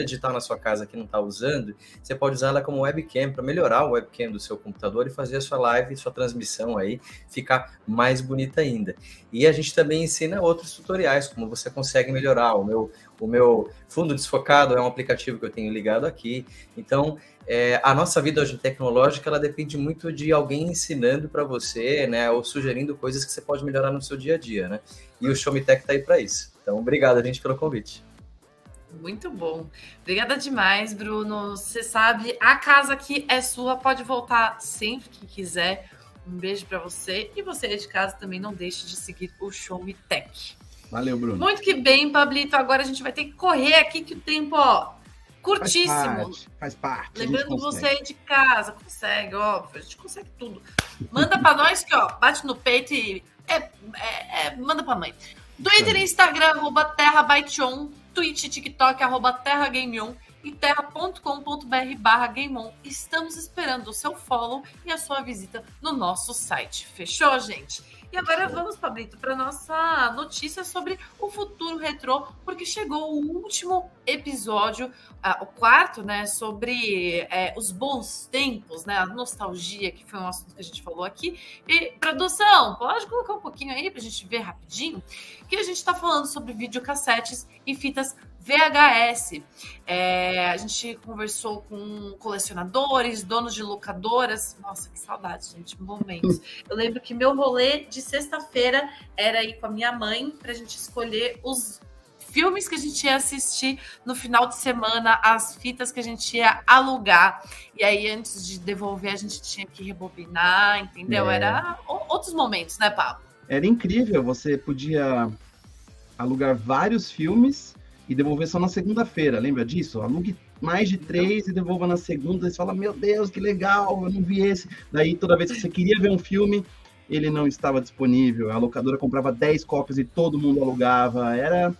digital na sua casa que não está usando, você pode usar ela como webcam para melhorar o webcam do seu computador e fazer a sua live, sua transmissão aí ficar mais bonita ainda. E a gente também ensina outros tutoriais, como você consegue melhorar. O meu fundo desfocado é um aplicativo que eu tenho ligado aqui. Então, a nossa vida hoje tecnológica, ela depende muito de alguém ensinando para você, né, ou sugerindo coisas que você pode melhorar no seu dia a dia, né? E o Show Me Tech tá aí para isso. Então, obrigado, gente, pelo convite. Muito bom. Obrigada demais, Bruno. Você sabe, a casa aqui é sua, pode voltar sempre que quiser. Um beijo para você. E você aí de casa também não deixe de seguir o Show Me Tech. Valeu, Bruno. Muito que bem, Pablito. Agora a gente vai ter que correr aqui, que o tempo, curtíssimo. Faz parte. Lembrando você aí de casa, consegue, óbvio, a gente consegue tudo. Manda pra nós que, bate no peito e manda pra mãe. Twitter e Instagram, @TerraByteOn, Twitch, TikTok, @TerraGameOn e terra.com.br/GameOn. Estamos esperando o seu follow e a sua visita no nosso site. Fechou, gente? E agora vamos, Pablito, para nossa notícia sobre o futuro retrô, porque chegou o último episódio, o quarto, né, sobre os bons tempos, né, a nostalgia, que foi um assunto que a gente falou aqui. E, produção, pode colocar um pouquinho aí para a gente ver rapidinho, que a gente está falando sobre videocassetes e fitas VHS. A gente conversou com colecionadores, donos de locadoras. Nossa, que saudade, gente, momentos. Eu lembro que meu rolê de sexta-feira era ir com a minha mãe para a gente escolher os filmes que a gente ia assistir no final de semana, as fitas que a gente ia alugar. E aí, antes de devolver, a gente tinha que rebobinar, entendeu? Era outros momentos, né, Pablo? Era incrível, você podia alugar vários filmes e devolver só na segunda-feira, lembra disso? Alugue mais de 3 e devolva na segunda, e você fala, meu Deus, que legal, eu não vi esse. Daí, toda vez que você queria ver um filme, ele não estava disponível, a locadora comprava 10 cópias e todo mundo alugava, era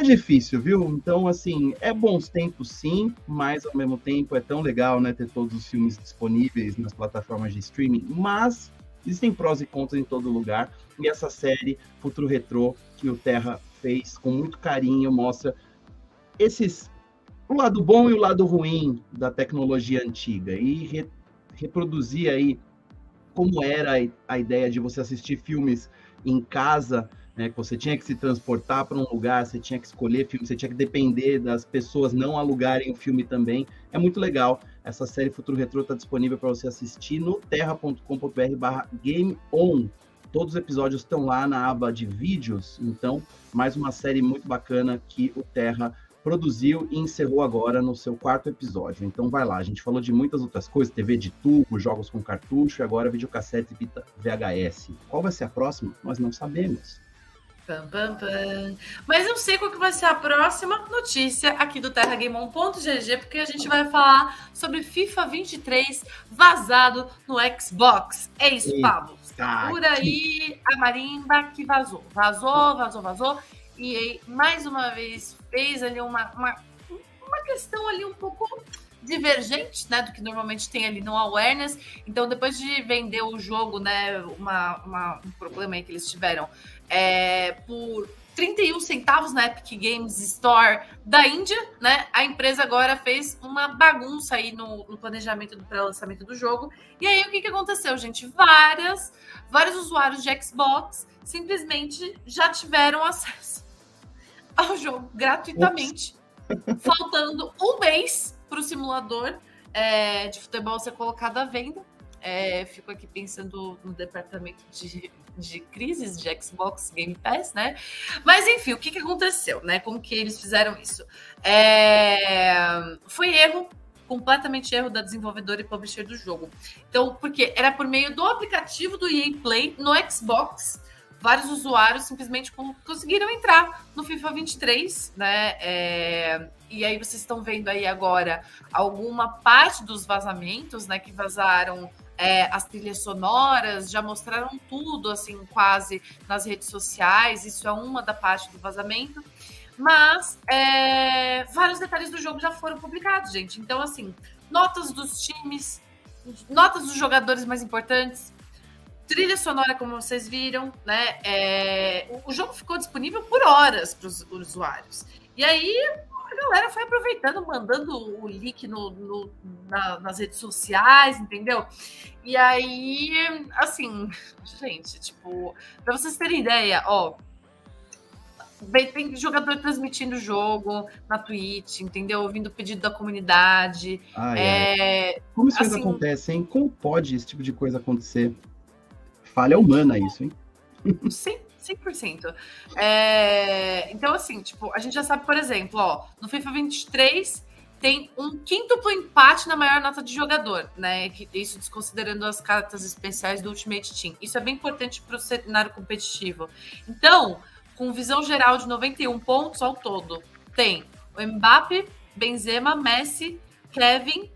difícil, viu? Então, assim, é bons tempos sim, mas ao mesmo tempo é tão legal, né, ter todos os filmes disponíveis nas plataformas de streaming, mas existem prós e contras em todo lugar, e essa série Futuro Retrô, que o Terra fez com muito carinho, mostra o lado bom e o lado ruim da tecnologia antiga, e reproduzir aí como era a ideia de você assistir filmes em casa, né, que você tinha que se transportar para um lugar, você tinha que escolher filme, você tinha que depender das pessoas não alugarem o filme também. É muito legal. Essa série Futuro Retrô está disponível para você assistir no terra.com.br/GameOn. Todos os episódios estão lá na aba de vídeos, então, mais uma série muito bacana que o Terra produziu e encerrou agora no seu 4º episódio. Então vai lá, a gente falou de muitas outras coisas, TV de tubo, jogos com cartucho, e agora videocassete e fita VHS. Qual vai ser a próxima? Nós não sabemos. Pam, pam, pam. Mas eu sei qual que vai ser a próxima notícia aqui do TerraGameOn.gg, porque a gente vai falar sobre FIFA 23 vazado no Xbox. É isso, Pablo. Por aí, a marimba que vazou. Vazou. E aí, mais uma vez, fez ali uma questão ali um pouco divergente, né, do que normalmente tem ali no awareness. Então, depois de vender o jogo, né, um problema aí que eles tiveram, por 31 centavos na Epic Games Store da Índia, né? A empresa agora fez uma bagunça aí no planejamento do pré-lançamento do jogo. E aí, o que aconteceu, gente? Vários usuários de Xbox simplesmente já tiveram acesso ao jogo gratuitamente, faltando um mês para o simulador de futebol ser colocado à venda. Fico aqui pensando no departamento de crises de Xbox Game Pass, né? Mas, enfim, o que aconteceu, né? Como que eles fizeram isso? Foi completamente erro da desenvolvedora e publisher do jogo. Então, porque era por meio do aplicativo do EA Play no Xbox, vários usuários simplesmente conseguiram entrar no FIFA 23, né? E aí vocês estão vendo aí agora alguma parte dos vazamentos, né? Que vazaram as trilhas sonoras, já mostraram tudo, assim, quase nas redes sociais. Isso é uma da parte do vazamento. Mas vários detalhes do jogo já foram publicados, gente. Então, assim, notas dos times, notas dos jogadores mais importantes, trilha sonora, como vocês viram, né? O jogo ficou disponível por horas para os usuários. E aí a galera foi aproveitando, mandando o link nas redes sociais, entendeu? E aí, assim, gente, tipo, para vocês terem ideia, ó, tem jogador transmitindo o jogo na Twitch, entendeu? Ouvindo o pedido da comunidade. Como isso ainda acontece, hein? Como pode esse tipo de coisa acontecer? Falha humana isso, hein? Sim, 100%. Então, assim, tipo, a gente já sabe, por exemplo, ó, no FIFA 23 tem um quíntuplo empate na maior nota de jogador, né? Isso desconsiderando as cartas especiais do Ultimate Team. Isso é bem importante para o cenário competitivo. Então, com visão geral de 91 pontos ao todo, tem o Mbappé, Benzema, Messi, Kevin,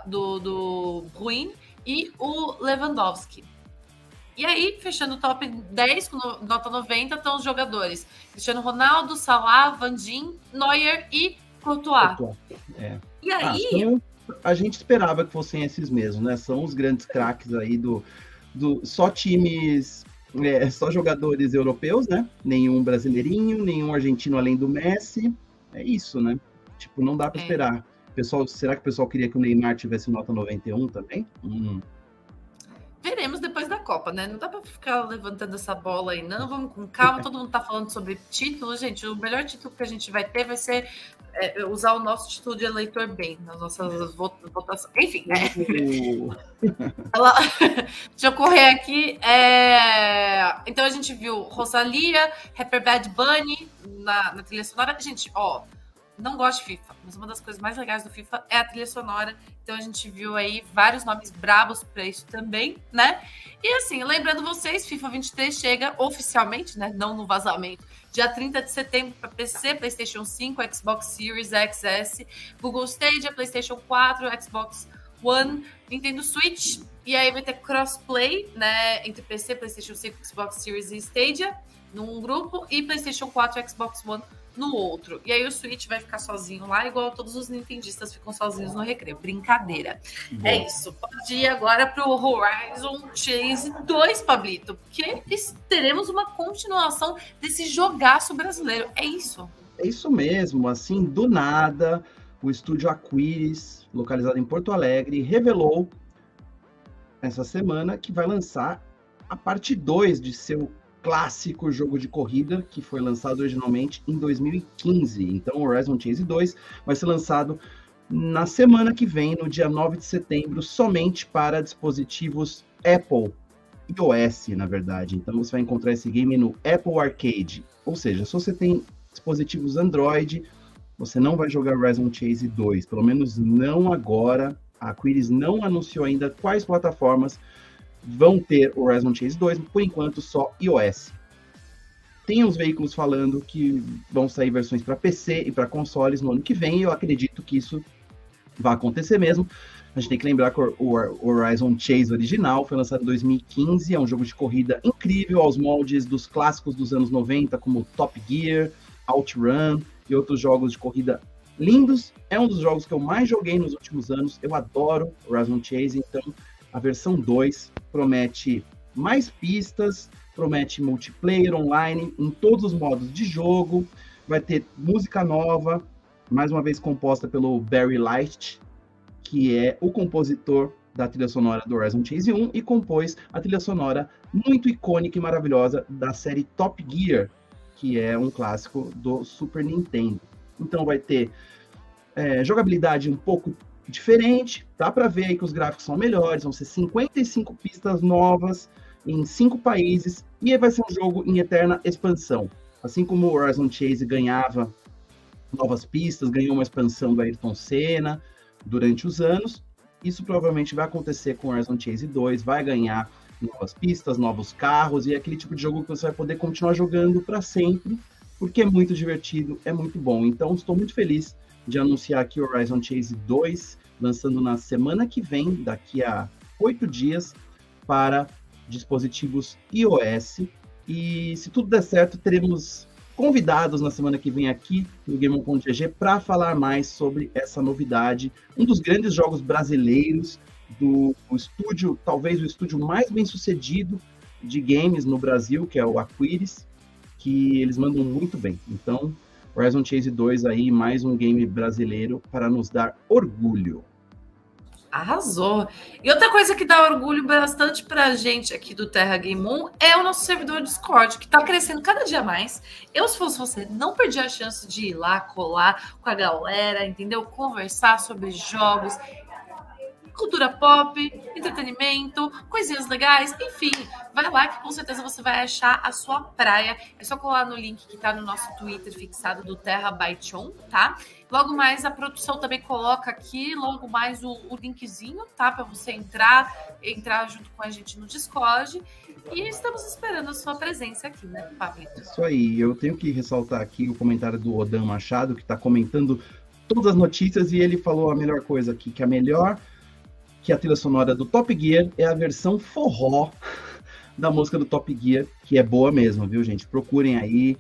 do Bruin e o Lewandowski. E aí, fechando o top 10 com nota 90, estão os jogadores Cristiano Ronaldo, Salah, Van Dijk, Neuer e Courtois. E aí... Então, a gente esperava que fossem esses mesmos, né? São os grandes craques aí só times, só jogadores europeus, né? Nenhum brasileirinho, nenhum argentino além do Messi. É isso, né? Tipo, não dá para esperar. Será que o pessoal queria que o Neymar tivesse nota 91 também? Veremos depois da Copa, né? Não dá para ficar levantando essa bola aí, não. Vamos com calma. Todo mundo tá falando sobre título, gente. O melhor título que a gente vai ter vai ser usar o nosso título de eleitor bem nas nossas votações. Enfim, né? Deixa eu correr aqui. Então a gente viu Rosalia, Rapper Bad Bunny na trilha sonora. Gente, ó, não gosto de FIFA, mas uma das coisas mais legais do FIFA é a trilha sonora. Então a gente viu aí vários nomes brabos para isso também, né? E assim, lembrando vocês, FIFA 23 chega oficialmente, né? Não no vazamento, dia 30 de setembro para PC, PlayStation 5, Xbox Series XS, Google Stadia, PlayStation 4, Xbox One, Nintendo Switch. E aí vai ter crossplay, né? Entre PC, PlayStation 5, Xbox Series e Stadia num grupo e PlayStation 4 e Xbox One no outro. E aí o Switch vai ficar sozinho lá, igual todos os nintendistas ficam sozinhos no recreio. Brincadeira. É isso. Pode ir agora pro Horizon Chase 2, Pablito, porque teremos uma continuação desse jogaço brasileiro. É isso. É isso mesmo. Assim, do nada, o estúdio Aquiles, localizado em Porto Alegre, revelou essa semana que vai lançar a parte 2 de seu clássico jogo de corrida, que foi lançado originalmente em 2015. Então, o Horizon Chase 2 vai ser lançado na semana que vem, no dia 9 de setembro, somente para dispositivos Apple iOS, na verdade. Então, você vai encontrar esse game no Apple Arcade. Ou seja, se você tem dispositivos Android, você não vai jogar Horizon Chase 2. Pelo menos não agora. A Aquiles não anunciou ainda quais plataformas vão ter o Horizon Chase 2, por enquanto só iOS. Tem uns veículos falando que vão sair versões para PC e para consoles no ano que vem, e eu acredito que isso vai acontecer mesmo. A gente tem que lembrar que o Horizon Chase original foi lançado em 2015, é um jogo de corrida incrível aos moldes dos clássicos dos anos 90, como Top Gear, OutRun e outros jogos de corrida lindos. É um dos jogos que eu mais joguei nos últimos anos. Eu adoro Horizon Chase, então a versão 2 promete mais pistas, promete multiplayer online em todos os modos de jogo, vai ter música nova, mais uma vez composta pelo Barry Light, que é o compositor da trilha sonora do Horizon Chase 1 e compôs a trilha sonora muito icônica e maravilhosa da série Top Gear, que é um clássico do Super Nintendo. Então vai ter jogabilidade um pouco diferente, dá para ver aí que os gráficos são melhores, vão ser 55 pistas novas em 5 países, e vai ser um jogo em eterna expansão. Assim como o Horizon Chase ganhava novas pistas, ganhou uma expansão do Ayrton Senna durante os anos, isso provavelmente vai acontecer com o Horizon Chase 2, vai ganhar novas pistas, novos carros, e é aquele tipo de jogo que você vai poder continuar jogando para sempre, porque é muito divertido, é muito bom. Então, estou muito feliz de anunciar aqui o Horizon Chase 2, lançando na semana que vem, daqui a 8 dias, para dispositivos iOS. E se tudo der certo, teremos convidados na semana que vem aqui no Game.gg para falar mais sobre essa novidade. Um dos grandes jogos brasileiros do estúdio, talvez o estúdio mais bem sucedido de games no Brasil, que é o Aquiris, que eles mandam muito bem. Então, Horizon Chase 2 aí, mais um game brasileiro para nos dar orgulho. Arrasou. E outra coisa que dá orgulho bastante pra gente aqui do Terra Game On é o nosso servidor Discord, que tá crescendo cada dia mais. Eu, se fosse você, não perdi a chance de ir lá, colar com a galera, entendeu? Conversar sobre jogos, cultura pop, entretenimento, coisinhas legais, enfim, vai lá que com certeza você vai achar a sua praia. É só colar no link que tá no nosso Twitter fixado do Terra by Chon, tá? Logo mais a produção também coloca aqui, logo mais o linkzinho, tá? Para você entrar junto com a gente no Discord. E estamos esperando a sua presença aqui, né, Pablito? Isso aí, eu tenho que ressaltar aqui o comentário do Odan Machado, que tá comentando todas as notícias, e ele falou a melhor coisa aqui, que a trilha sonora do Top Gear é a versão forró da música do Top Gear, que é boa mesmo, viu, gente? Procurem aí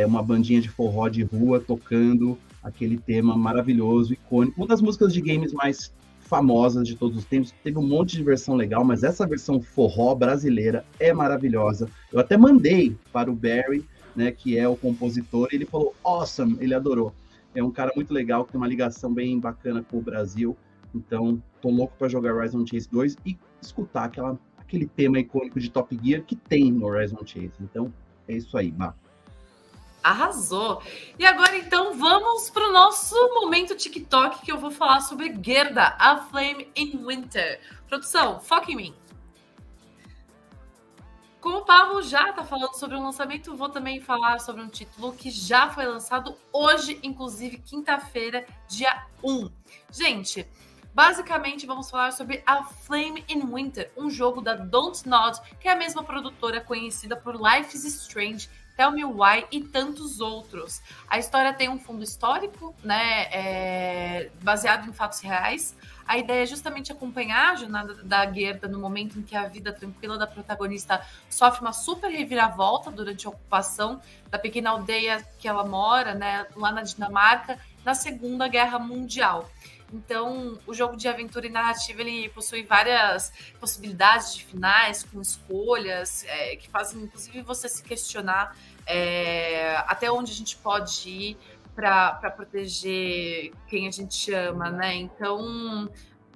uma bandinha de forró de rua tocando aquele tema maravilhoso, icônico. Uma das músicas de games mais famosas de todos os tempos. Teve um monte de versão legal, mas essa versão forró brasileira é maravilhosa. Eu até mandei para o Barry, né, que é o compositor, e ele falou, awesome, ele adorou. É um cara muito legal, que tem uma ligação bem bacana com o Brasil. Então, tô louco para jogar Horizon Chase 2 e escutar aquele tema icônico de Top Gear que tem no Horizon Chase. Então, é isso aí, Bah. Arrasou! E agora, então, vamos para o nosso momento TikTok, que eu vou falar sobre Gerda, A Flame in Winter. Produção, foca em mim. Como o Pablo já está falando sobre um lançamento, vou também falar sobre um título que já foi lançado hoje, inclusive quinta-feira, dia 1. Gente, basicamente vamos falar sobre A Flame in Winter, um jogo da Dontnod, que é a mesma produtora conhecida por Life is Strange, Tell Me Why e tantos outros. A história tem um fundo histórico, né, baseado em fatos reais. A ideia é justamente acompanhar a jornada da Gerda no momento em que a vida tranquila da protagonista sofre uma super reviravolta durante a ocupação da pequena aldeia que ela mora, né, lá na Dinamarca, na Segunda Guerra Mundial. Então, o jogo de aventura e narrativa, ele possui várias possibilidades de finais, com escolhas, que fazem, inclusive, você se questionar até onde a gente pode ir para proteger quem a gente ama, né? Então,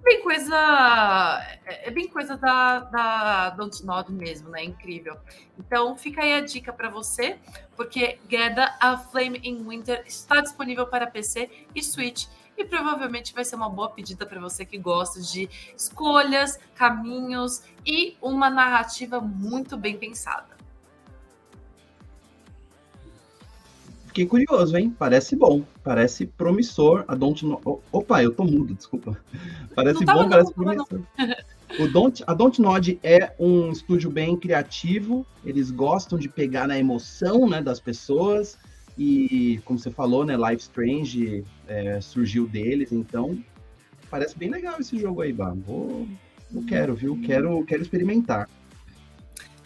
é bem coisa da Dontnod mesmo, né? Incrível. Então, fica aí a dica para você, porque Gerda, A Flame in Winter está disponível para PC e Switch, e provavelmente vai ser uma boa pedida para você que gosta de escolhas, caminhos e uma narrativa muito bem pensada. Fiquei curioso, hein? Parece bom, parece promissor. A Dontnod... Opa, eu tô mudo, desculpa. Parece bom, parece promissor. A Dontnod é um estúdio bem criativo, eles gostam de pegar na emoção, né, das pessoas, e como você falou, né, Life Strange surgiu deles, então Parece bem legal esse jogo aí, Bah. Eu quero, viu? Quero experimentar.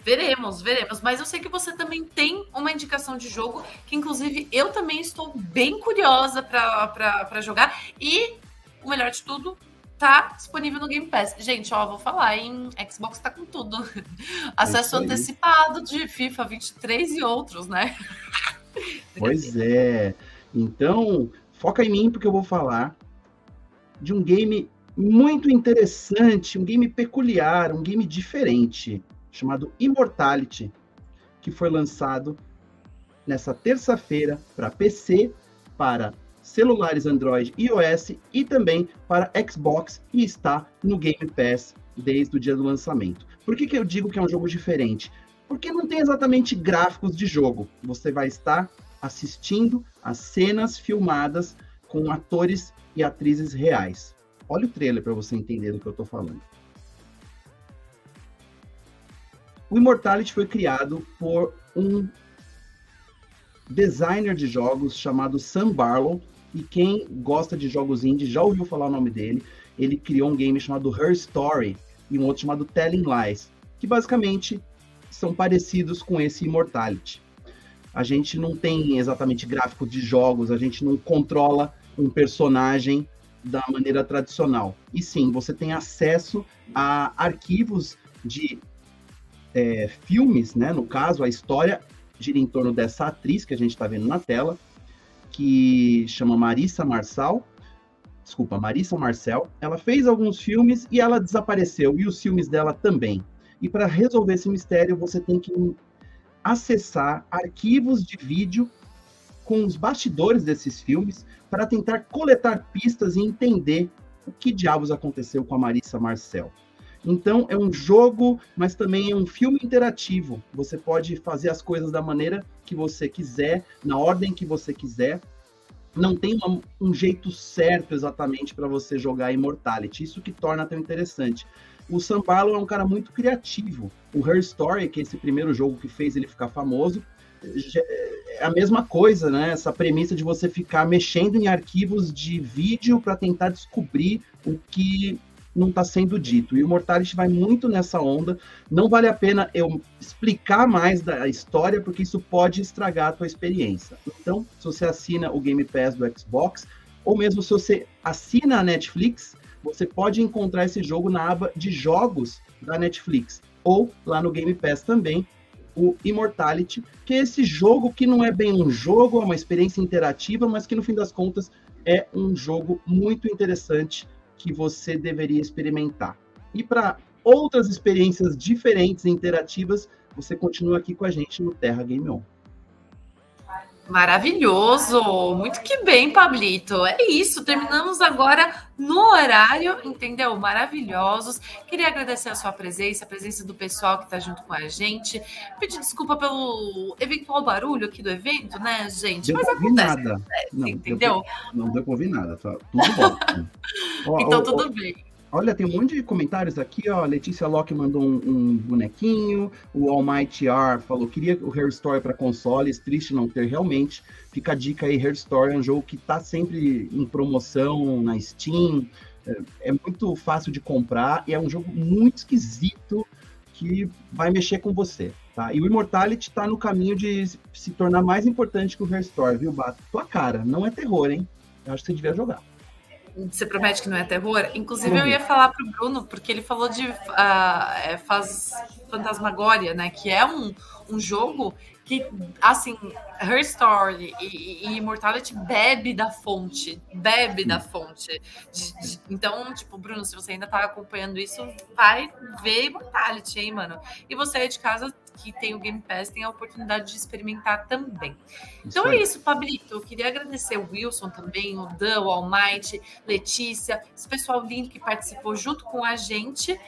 Veremos. Mas eu sei que você também tem uma indicação de jogo que, inclusive, eu também estou bem curiosa para jogar. E, o melhor de tudo, tá disponível no Game Pass. Gente, ó, vou falar, hein? Xbox tá com tudo. Acesso antecipado de FIFA 23 e outros, né? Pois é. Então, foca em mim, porque eu vou falar de um game muito interessante, um game peculiar, um game diferente, chamado Immortality, que foi lançado nessa terça-feira para PC, para celulares Android e iOS e também para Xbox, e está no Game Pass desde o dia do lançamento. Por que eu digo que é um jogo diferente? Porque não tem exatamente gráficos de jogo. Você vai estar assistindo as cenas filmadas com atores e atrizes reais. Olha o trailer para você entender do que eu estou falando. O Immortality foi criado por um designer de jogos chamado Sam Barlow, e quem gosta de jogos indie já ouviu falar o nome dele. Ele criou um game chamado Her Story e um outro chamado Telling Lies, que basicamente são parecidos com esse Immortality. A gente não tem exatamente gráficos de jogos, a gente não controla um personagem da maneira tradicional. E sim, você tem acesso a arquivos de filmes, né? No caso, a história gira em torno dessa atriz que a gente está vendo na tela, que chama Marissa Marcel. Ela fez alguns filmes e ela desapareceu, e os filmes dela também. E para resolver esse mistério, você tem que acessar arquivos de vídeo com os bastidores desses filmes para tentar coletar pistas e entender o que diabos aconteceu com a Marissa Marcel. Então, é um jogo, mas também é um filme interativo. Você pode fazer as coisas da maneira que você quiser, na ordem que você quiser. Não tem um jeito certo exatamente para você jogar Immortality. Isso que torna tão interessante. O Sam Barlow é um cara muito criativo. O Her Story, que é esse primeiro jogo que fez ele ficar famoso, é a mesma coisa, né? Essa premissa de você ficar mexendo em arquivos de vídeo para tentar descobrir o que não está sendo dito. E o Immortality vai muito nessa onda. Não vale a pena eu explicar mais da história, porque isso pode estragar a tua experiência. Então, se você assina o Game Pass do Xbox, ou mesmo se você assina a Netflix, você pode encontrar esse jogo na aba de jogos da Netflix, ou lá no Game Pass também, o Immortality, que é esse jogo que não é bem um jogo, é uma experiência interativa, mas que no fim das contas é um jogo muito interessante que você deveria experimentar. E para outras experiências diferentes e interativas, você continua aqui com a gente no Terra Game On. Maravilhoso! Muito que bem, Pablito. É isso, terminamos agora no horário, entendeu? Maravilhosos. Queria agradecer a sua presença, a presença do pessoal que está junto com a gente. Pedir desculpa pelo eventual barulho aqui do evento, né, gente? Mas acontece, nada. Não, entendeu? Não deu para ouvir nada, tá tudo bom. Então, tudo bem. Olha, tem um monte de comentários aqui, ó. Letícia Locke mandou um bonequinho. O Almighty R falou, queria o Her Story para consoles, triste não ter realmente. Fica a dica aí, Her Story é um jogo que tá sempre em promoção na Steam. É muito fácil de comprar e é um jogo muito esquisito que vai mexer com você, tá? E o Immortality tá no caminho de se tornar mais importante que o Her Story, viu, Bato? Tua cara, não é terror, hein? Eu acho que você devia jogar. Você promete que não é terror? Inclusive, eu ia falar pro Bruno, porque ele falou de Fantasmagoria, né? Que é um jogo que, assim, Her Story e Immortality bebe da fonte. Então, tipo, Bruno, se você ainda tá acompanhando isso, vai ver Immortality, hein, mano? E você aí de casa que tem o Game Pass, tem a oportunidade de experimentar também. Então é isso, Pablito. Eu queria agradecer o Wilson também, o Dan, o Almighty, Letícia, esse pessoal lindo que participou junto com a gente.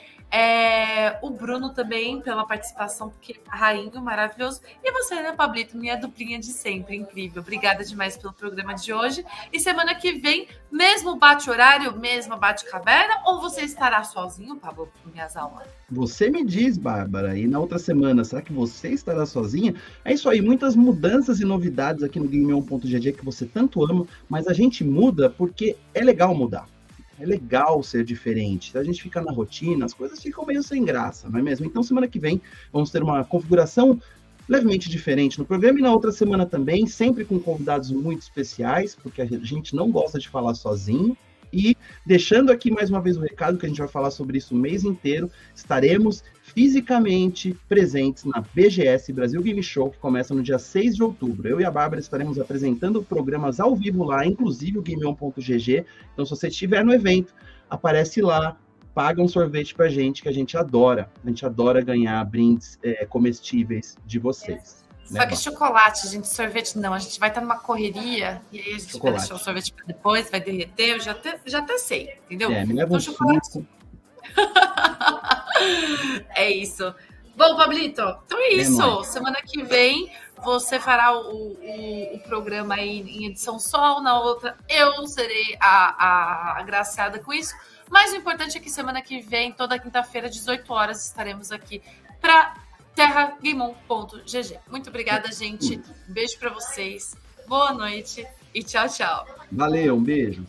O Bruno também pela participação, porque rainho maravilhoso. E você, né, Pablito, minha duplinha de sempre, incrível. Obrigada demais pelo programa de hoje. E semana que vem, mesmo bate-horário, mesmo bate-caverna, ou você estará sozinho, Pablo, minhas aulas? Você me diz, Bárbara, e na outra semana, será que você estará sozinha? É isso aí, muitas mudanças e novidades aqui no GameOn.gg que você tanto ama, mas a gente muda porque é legal mudar. É legal ser diferente. Se a gente fica na rotina, as coisas ficam meio sem graça, não é mesmo? Então, semana que vem, vamos ter uma configuração levemente diferente no programa e na outra semana também, sempre com convidados muito especiais, porque a gente não gosta de falar sozinho. E deixando aqui mais uma vez o recado, que a gente vai falar sobre isso o mês inteiro, estaremos fisicamente presentes na BGS Brasil Game Show, que começa no dia 6 de outubro. Eu e a Bárbara estaremos apresentando programas ao vivo lá, inclusive o Game1.gg. Então, se você estiver no evento, aparece lá, paga um sorvete pra gente, que a gente adora. A gente adora ganhar brindes comestíveis de vocês. Só que chocolate, gente, sorvete não. A gente vai estar numa correria e aí a gente vai deixar o sorvete para depois, vai derreter. Eu já até sei, entendeu? Me leva então, chocolate. É isso. Bom, Pablito, então é isso. Semana que vem você fará o programa aí em edição só, na outra eu serei a agraciada com isso. Mas o importante é que semana que vem, toda quinta-feira, 18 horas, estaremos aqui para terragamon.gg. Muito obrigada, gente. Um beijo para vocês. Boa noite e tchau, tchau. Valeu, um beijo.